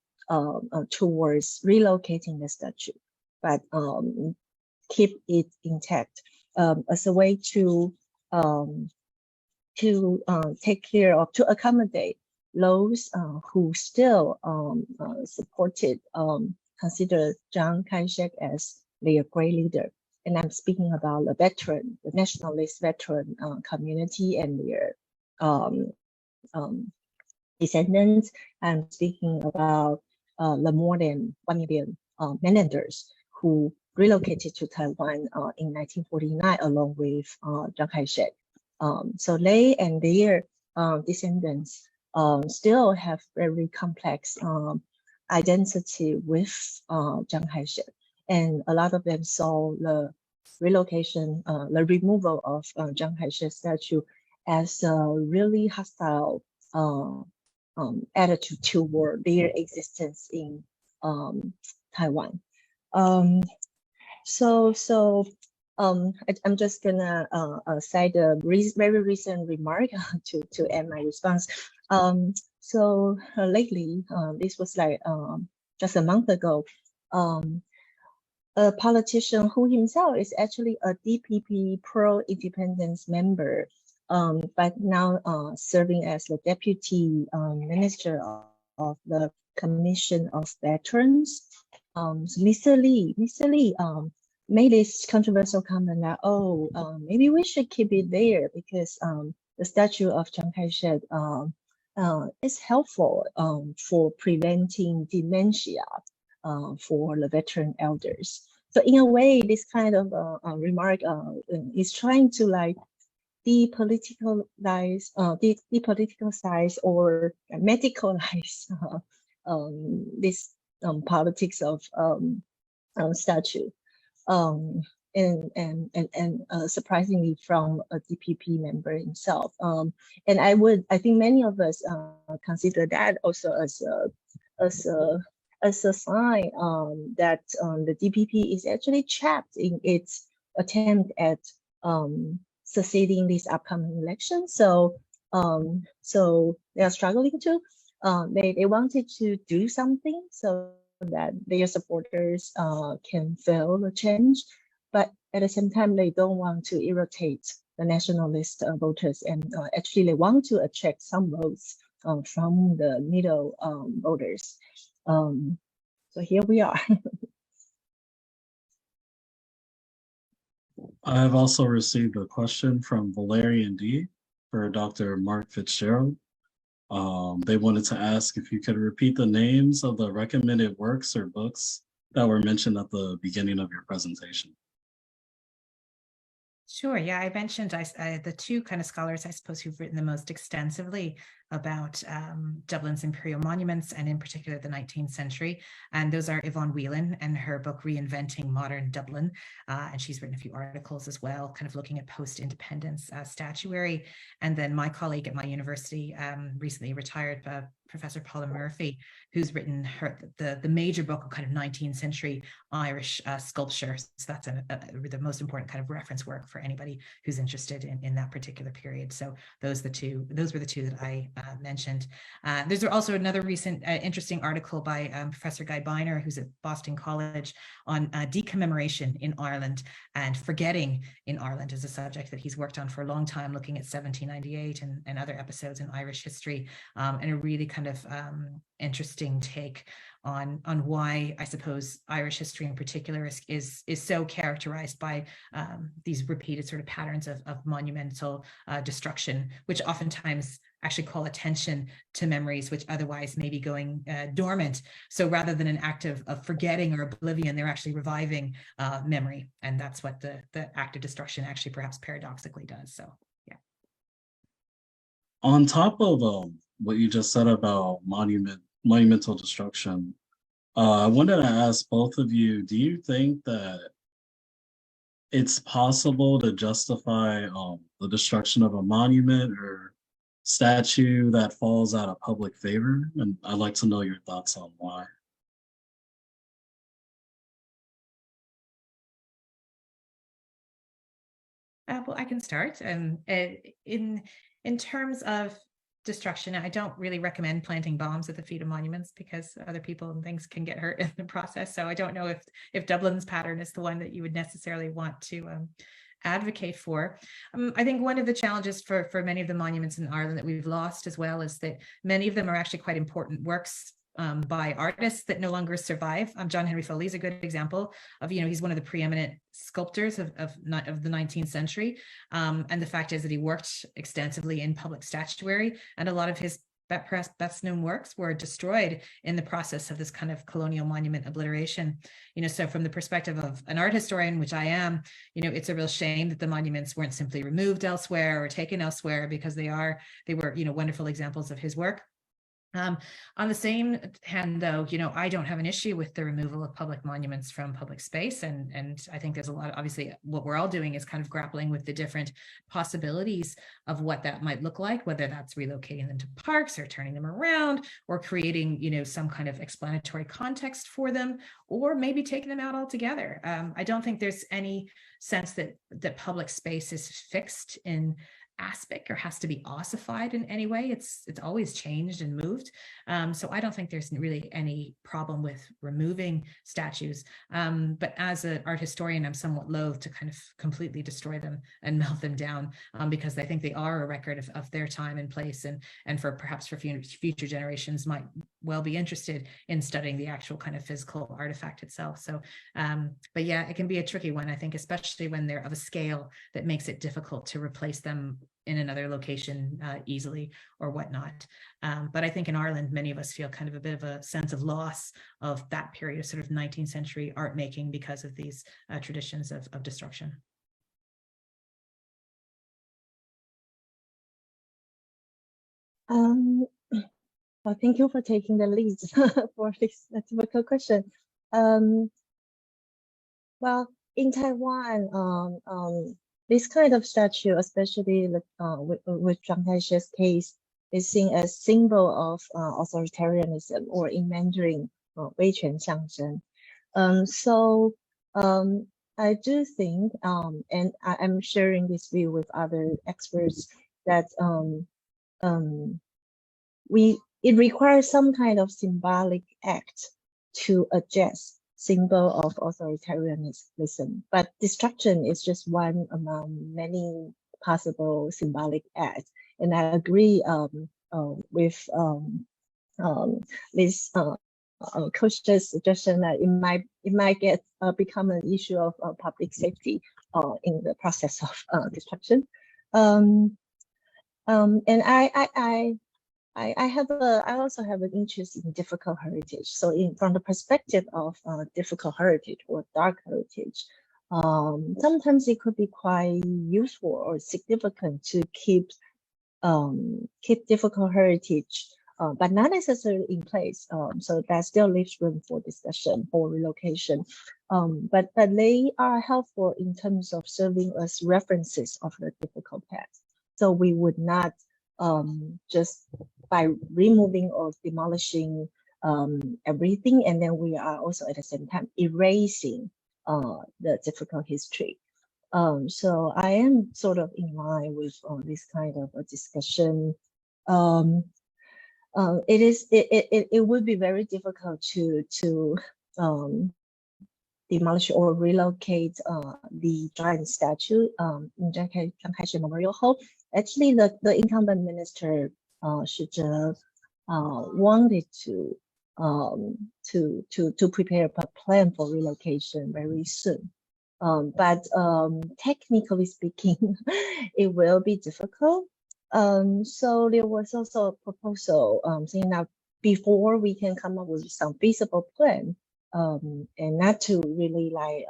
towards relocating the statue, but keep it intact as a way to take care of, to accommodate those who still supported, consider Chiang Kai-shek as their great leader. And I'm speaking about the veteran, the nationalist veteran community and their descendants. I'm speaking about the more than 1 million mainlanders who relocated to Taiwan in 1949 along with Chiang Kai-shek. So they and their descendants still have very complex identity with Chiang Kai-shek, and a lot of them saw the relocation, the removal of Chiang Kai-shek statue as a really hostile attitude toward their existence in Taiwan. I'm just gonna cite a very recent remark to end my response. Lately, this was like just a month ago, a politician who himself is actually a DPP pro-independence member, but now serving as the deputy minister of the Commission of Veterans. Mr. Lee made this controversial comment that, maybe we should keep it there because the statue of Chiang Kai-shek is helpful for preventing dementia for the veteran elders. So in a way, this kind of remark is trying to like depoliticize or medicalize this politics of statue. And surprisingly from a DPP member himself. And I think many of us consider that also as a sign that the DPP is actually trapped in its attempt at succeeding this upcoming election. So they are struggling to. They wanted to do something so that their supporters can feel the change, but at the same time they don't want to irritate the nationalist voters, and actually they want to attract some votes from the middle voters. So here we are. I have also received a question from Valerian D for Dr. Mark-Fitzgerald. They wanted to ask if you could repeat the names of the recommended works or books that were mentioned at the beginning of your presentation. Sure. Yeah, I mentioned the two kind of scholars, I suppose, who've written the most extensively about Dublin's imperial monuments, and in particular the 19th century. And those are Yvonne Whelan and her book Reinventing Modern Dublin. And she's written a few articles as well, kind of looking at post-independence statuary. And then my colleague at my university, recently retired Professor Paula Murphy, who's written the major book of kind of 19th century Irish sculpture. So that's the most important kind of reference work for anybody who's interested in that particular period. So those were the two that I mentioned. There's also another recent interesting article by Professor Guy Biner, who's at Boston College, on decommemoration in Ireland and forgetting in Ireland as a subject that he's worked on for a long time, looking at 1798 and other episodes in Irish history, and a really kind of interesting take on why, I suppose, Irish history in particular is so characterized by these repeated sort of patterns of monumental destruction, which oftentimes actually call attention to memories which otherwise may be going dormant. So rather than an act of forgetting or oblivion, they're actually reviving memory. And that's what the act of destruction actually perhaps paradoxically does. So, yeah. On top of what you just said about monumental destruction, I wanted to ask both of you, do you think that it's possible to justify the destruction of a monument or statue that falls out of public favor? And I'd like to know your thoughts on why. Well, I can start. In terms of destruction, I don't really recommend planting bombs at the feet of monuments because other people and things can get hurt in the process. So I don't know if Dublin's pattern is the one that you would necessarily want to advocate for. I think one of the challenges for many of the monuments in Ireland that we've lost as well is that many of them are actually quite important works by artists that no longer survive. John Henry Foley is a good example of, he's one of the preeminent sculptors of the 19th century. And the fact is that he worked extensively in public statuary, and a lot of his perhaps best known works were destroyed in the process of this kind of colonial monument obliteration. So from the perspective of an art historian, which I am, it's a real shame that the monuments weren't simply removed elsewhere or taken elsewhere, because they were, wonderful examples of his work. On the same hand, though, I don't have an issue with the removal of public monuments from public space. And I think there's a lot, obviously, what we're all doing is kind of grappling with the different possibilities of what that might look like, whether that's relocating them to parks or turning them around or creating, some kind of explanatory context for them, or maybe taking them out altogether. I don't think there's any sense that public space is fixed in aspect or has to be ossified in any way. It's always changed and moved. So I don't think there's really any problem with removing statues. But as an art historian, I'm somewhat loath to kind of completely destroy them and melt them down, because I think they are a record of their time and place, and for future generations might well be interested in studying the actual kind of physical artifact itself. So, but yeah, it can be a tricky one, I think, especially when they're of a scale that makes it difficult to replace them in another location easily or whatnot. But I think in Ireland, many of us feel kind of a bit of a sense of loss of that period of sort of 19th century art making because of these traditions of destruction. Well, thank you for taking the lead for this difficult question. Well, in Taiwan, this kind of statue, especially with Chiang Kai-shek's case, is seen as symbol of authoritarianism, or in Mandarin, 威权象征. So I do think, and I'm sharing this view with other experts, that it requires some kind of symbolic act to address symbol of authoritarianism, but destruction is just one among many possible symbolic acts. And I agree with this coach's suggestion that it might become an issue of public safety in the process of destruction. And I also have an interest in difficult heritage. So from the perspective of difficult heritage or dark heritage, sometimes it could be quite useful or significant to keep difficult heritage, but not necessarily in place. So that still leaves room for discussion for relocation. But they are helpful in terms of serving as references of the difficult past. So we would not just by removing or demolishing everything, and then we are also at the same time erasing the difficult history. So I am sort of in line with this kind of a discussion. It would be very difficult to demolish or relocate the giant statue in Chiang Kai-shek Memorial Hall. Actually, the incumbent minister Shu-mei wanted to prepare a plan for relocation very soon. But technically speaking, it will be difficult. So there was also a proposal saying that before we can come up with some feasible plan, and not to really like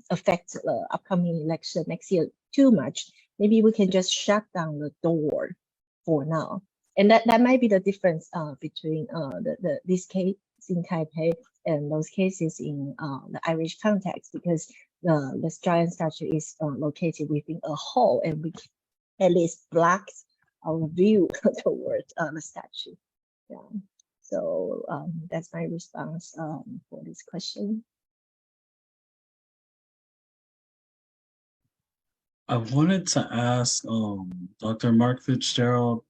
affect the upcoming election next year too much, maybe we can just shut down the door for now. And that might be the difference between this case in Taipei and those cases in the Irish context, because the giant statue is located within a hall, and we can at least block our view towards the statue. Yeah. So that's my response for this question. I wanted to ask Dr. Mark-Fitzgerald,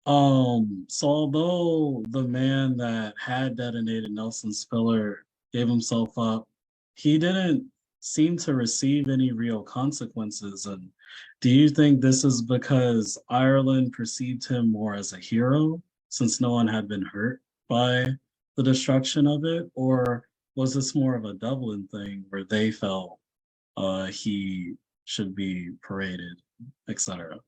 so although the man that had detonated Nelson's pillar gave himself up, he didn't seem to receive any real consequences. And do you think this is because Ireland perceived him more as a hero, since no one had been hurt by the destruction of it? Or was this more of a Dublin thing where they felt he should be paraded, etc.?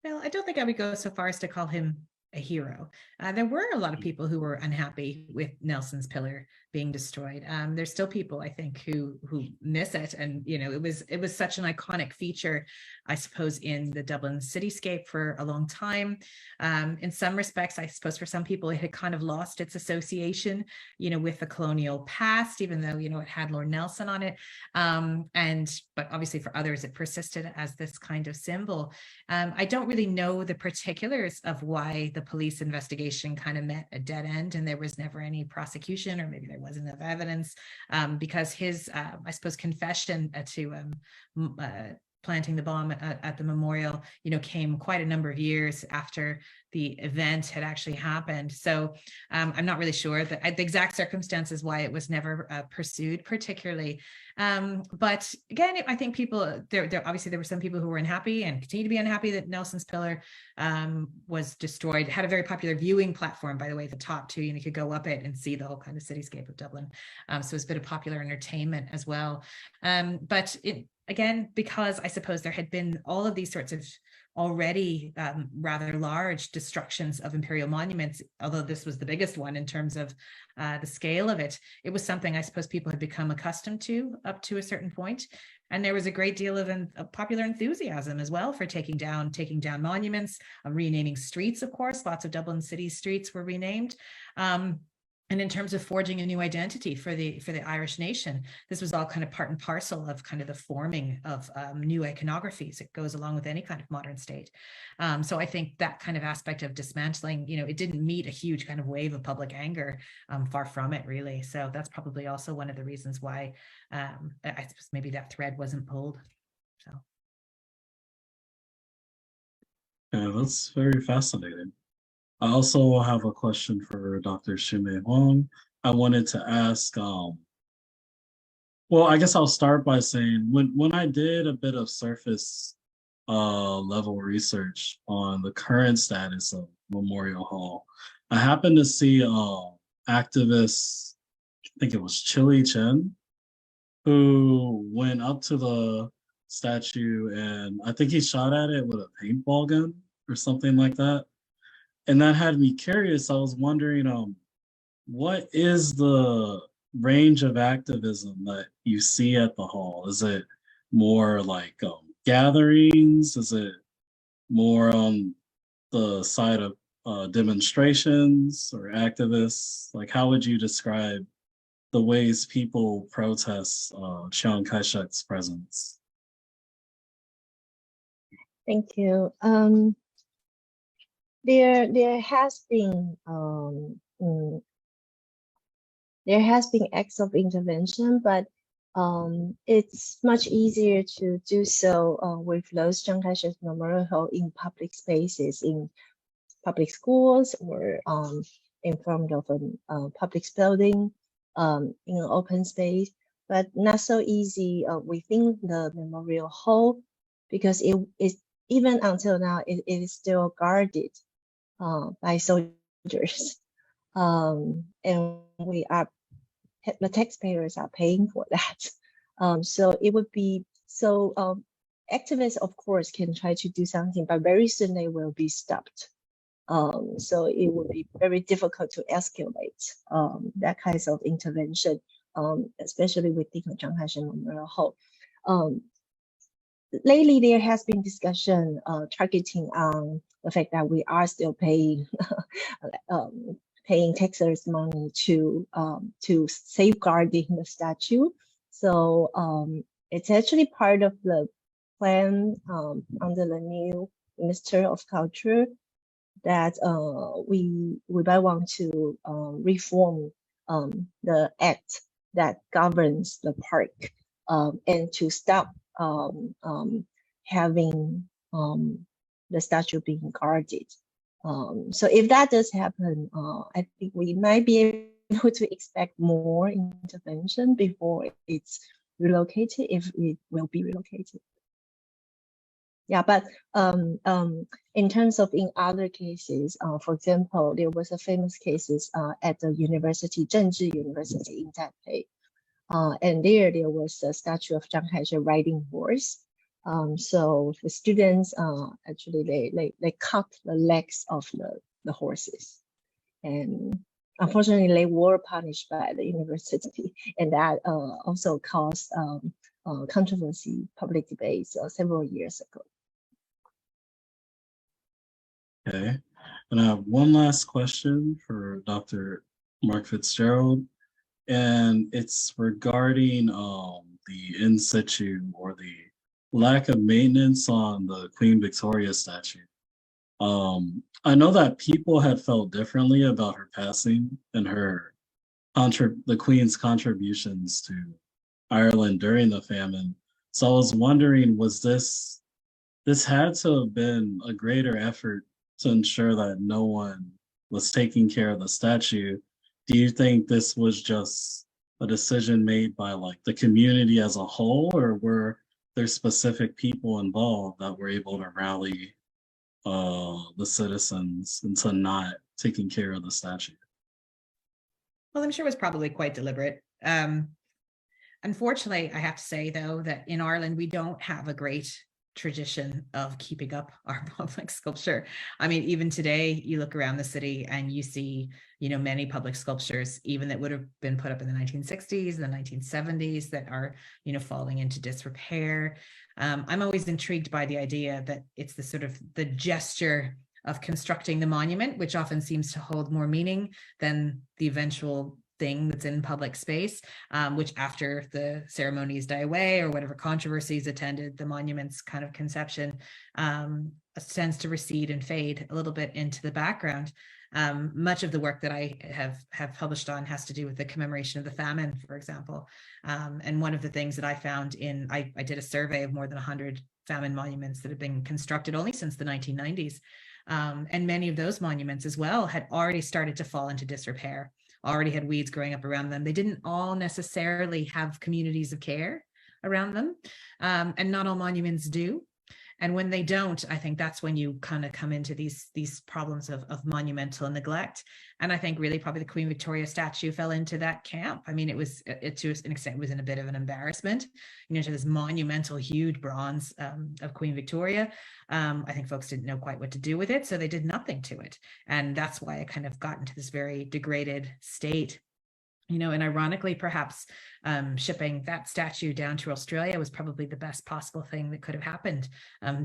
Well, I don't think I would go so far as to call him a hero. There were a lot of people who were unhappy with Nelson's pillar being destroyed. There's still people, I think, who miss it, and it was such an iconic feature, I suppose, in the Dublin cityscape for a long time. In some respects, I suppose for some people, it had kind of lost its association, with the colonial past, even though it had Lord Nelson on it. But obviously for others, it persisted as this kind of symbol. I don't really know the particulars of why the police investigation kind of met a dead end and there was never any prosecution, or maybe there wasn't enough evidence, because his, I suppose, confession to planting the bomb at the memorial, came quite a number of years after the event had actually happened. So I'm not really sure the exact circumstances why it was never pursued particularly. But again, I think people, there obviously there were some people who were unhappy and continue to be unhappy that Nelson's pillar was destroyed. It had a very popular viewing platform, by the way, at the top too, and you could go up it and see the whole kind of cityscape of Dublin. So it's a bit of popular entertainment as well. But again, because I suppose there had been all of these sorts of already rather large destructions of imperial monuments, although this was the biggest one in terms of the scale of it. It was something I suppose people had become accustomed to up to a certain point. And there was a great deal of popular enthusiasm as well for taking down monuments, renaming streets, of course. Lots of Dublin city streets were renamed. And in terms of forging a new identity for the Irish nation, this was all kind of part and parcel of kind of the forming of new iconographies. It goes along with any kind of modern state. So I think that kind of aspect of dismantling, it didn't meet a huge kind of wave of public anger, far from it really. So that's probably also one of the reasons why I suppose maybe that thread wasn't pulled. So. Yeah, that's very fascinating. I also have a question for Dr. Shu-mei Huang. I wanted to ask, well, I guess I'll start by saying when I did a bit of surface level research on the current status of Memorial Hall, I happened to see activists, I think it was Chili Chen, who went up to the statue and I think he shot at it with a paintball gun or something like that. And that had me curious. I was wondering, what is the range of activism that you see at the hall? Is it more like gatherings? Is it more on the side of demonstrations or activists? Like, how would you describe the ways people protest Chiang Kai-shek's presence? Thank you. There has been acts of intervention, but it's much easier to do so with those Chiang Kai-shek memorial hall in public spaces, in public schools, or in front of a public building, in an open space, but not so easy within the memorial hall, because it is, even until now, it is still guarded by soldiers. And the taxpayers are paying for that. So it would be, activists, of course, can try to do something, but very soon they will be stopped. So it would be very difficult to escalate that kinds of intervention, especially within the Chiang Kai-shek Memorial Hall. Lately, there has been discussion targeting on the fact that we are still paying paying taxpayers' money to safeguarding the statue. So it's actually part of the plan under the new Minister of Culture that we might want to reform the act that governs the park, and to stop having the statue being guarded. So if that does happen, I think we might be able to expect more intervention before it's relocated, if it will be relocated. Yeah, but in terms of in other cases, for example, there was a famous cases at the university, Zhengzhi University in Taipei. And there was a statue of Chiang Kai-shek riding horse. So the students actually they cut the legs of the horses, and unfortunately they were punished by the university, and that also caused controversy, public debates several years ago. Okay, and I have one last question for Dr. Mark-Fitzgerald, and it's regarding the in situ, or the lack of maintenance on the Queen Victoria statue. I know that people had felt differently about her passing and the Queen's contributions to Ireland during the famine. So I was wondering, was this had to have been a greater effort to ensure that no one was taking care of the statue? Do you think this was just a decision made by like the community as a whole, or were there specific people involved that were able to rally the citizens into not taking care of the statue? Well, I'm sure it was probably quite deliberate. Unfortunately, I have to say, though, that in Ireland, we don't have a great tradition of keeping up our public sculpture. I mean, even today, you look around the city and you see, many public sculptures, even that would have been put up in the 1960s, the 1970s, that are, falling into disrepair. I'm always intrigued by the idea that it's the sort of the gesture of constructing the monument, which often seems to hold more meaning than the eventual thing that's in public space, which after the ceremonies die away or whatever controversies attended the monument's kind of conception, tends to recede and fade a little bit into the background. Much of the work that I have published on has to do with the commemoration of the famine, for example. And one of the things that I found I did a survey of more than 100 famine monuments that have been constructed only since the 1990s. And many of those monuments as well had already started to fall into disrepair, already had weeds growing up around them. They didn't all necessarily have communities of care around them, and not all monuments do. And when they don't, I think that's when you kind of come into these problems of monumental neglect. And I think really probably the Queen Victoria statue fell into that camp. I mean, to an extent, it was in a bit of an embarrassment, to this monumental, huge bronze of Queen Victoria. I think folks didn't know quite what to do with it, so they did nothing to it. And that's why it kind of got into this very degraded state. You know, and ironically, perhaps shipping that statue down to Australia was probably the best possible thing that could have happened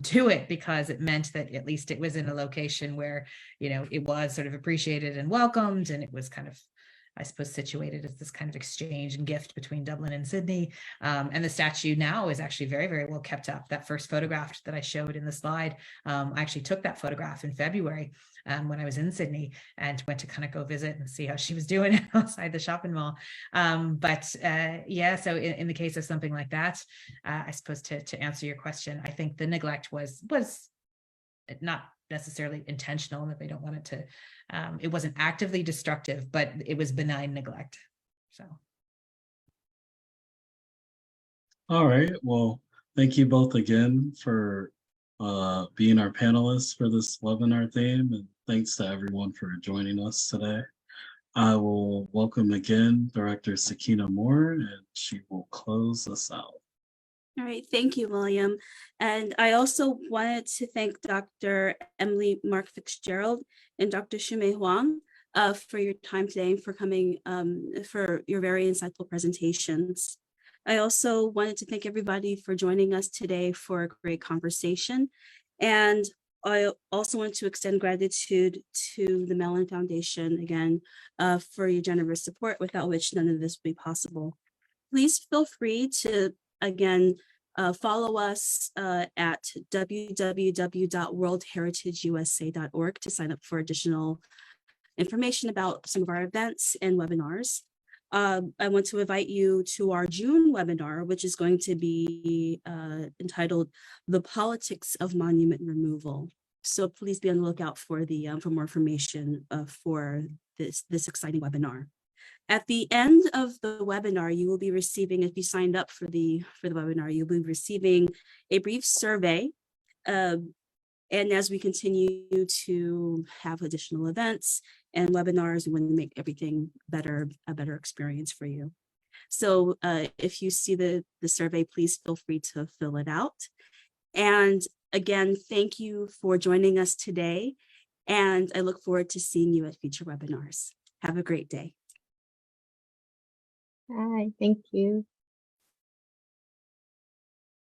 to it, because it meant that at least it was in a location where, you know, it was sort of appreciated and welcomed, and it was kind of, I suppose, situated as this kind of exchange and gift between Dublin and Sydney. And the statue now is actually very, very well kept up. That first photograph that I showed in the slide, I actually took that photograph in February when I was in Sydney, and went to kind of go visit and see how she was doing outside the shopping mall. Yeah, so in the case of something like that, I suppose to answer your question, I think the neglect was not necessarily intentional, that they don't want it to, it wasn't actively destructive, but it was benign neglect. So. All right, well, thank you both again for being our panelists for this webinar theme, and thanks to everyone for joining us today. I will welcome again Director Sakina Moore, and she will close us out. All right, thank you, William. And I also wanted to thank Dr. Emily Mark-Fitzgerald and Dr. Shu-mei Huang for your time today and for coming for your very insightful presentations. I also wanted to thank everybody for joining us today for a great conversation. And I also want to extend gratitude to the Mellon Foundation again for your generous support, without which none of this would be possible. Please feel free to, again, follow us at www.worldheritageusa.org to sign up for additional information about some of our events and webinars. I want to invite you to our June webinar, which is going to be entitled "The Politics of Monument Removal." So please be on the lookout for more information for this exciting webinar. At the end of the webinar, you will be receiving, if you signed up for the webinar, you'll be receiving a brief survey. And as we continue to have additional events and webinars, we want to make everything a better experience for you. So if you see the survey, please feel free to fill it out. And again, thank you for joining us today. And I look forward to seeing you at future webinars. Have a great day. Hi, thank you.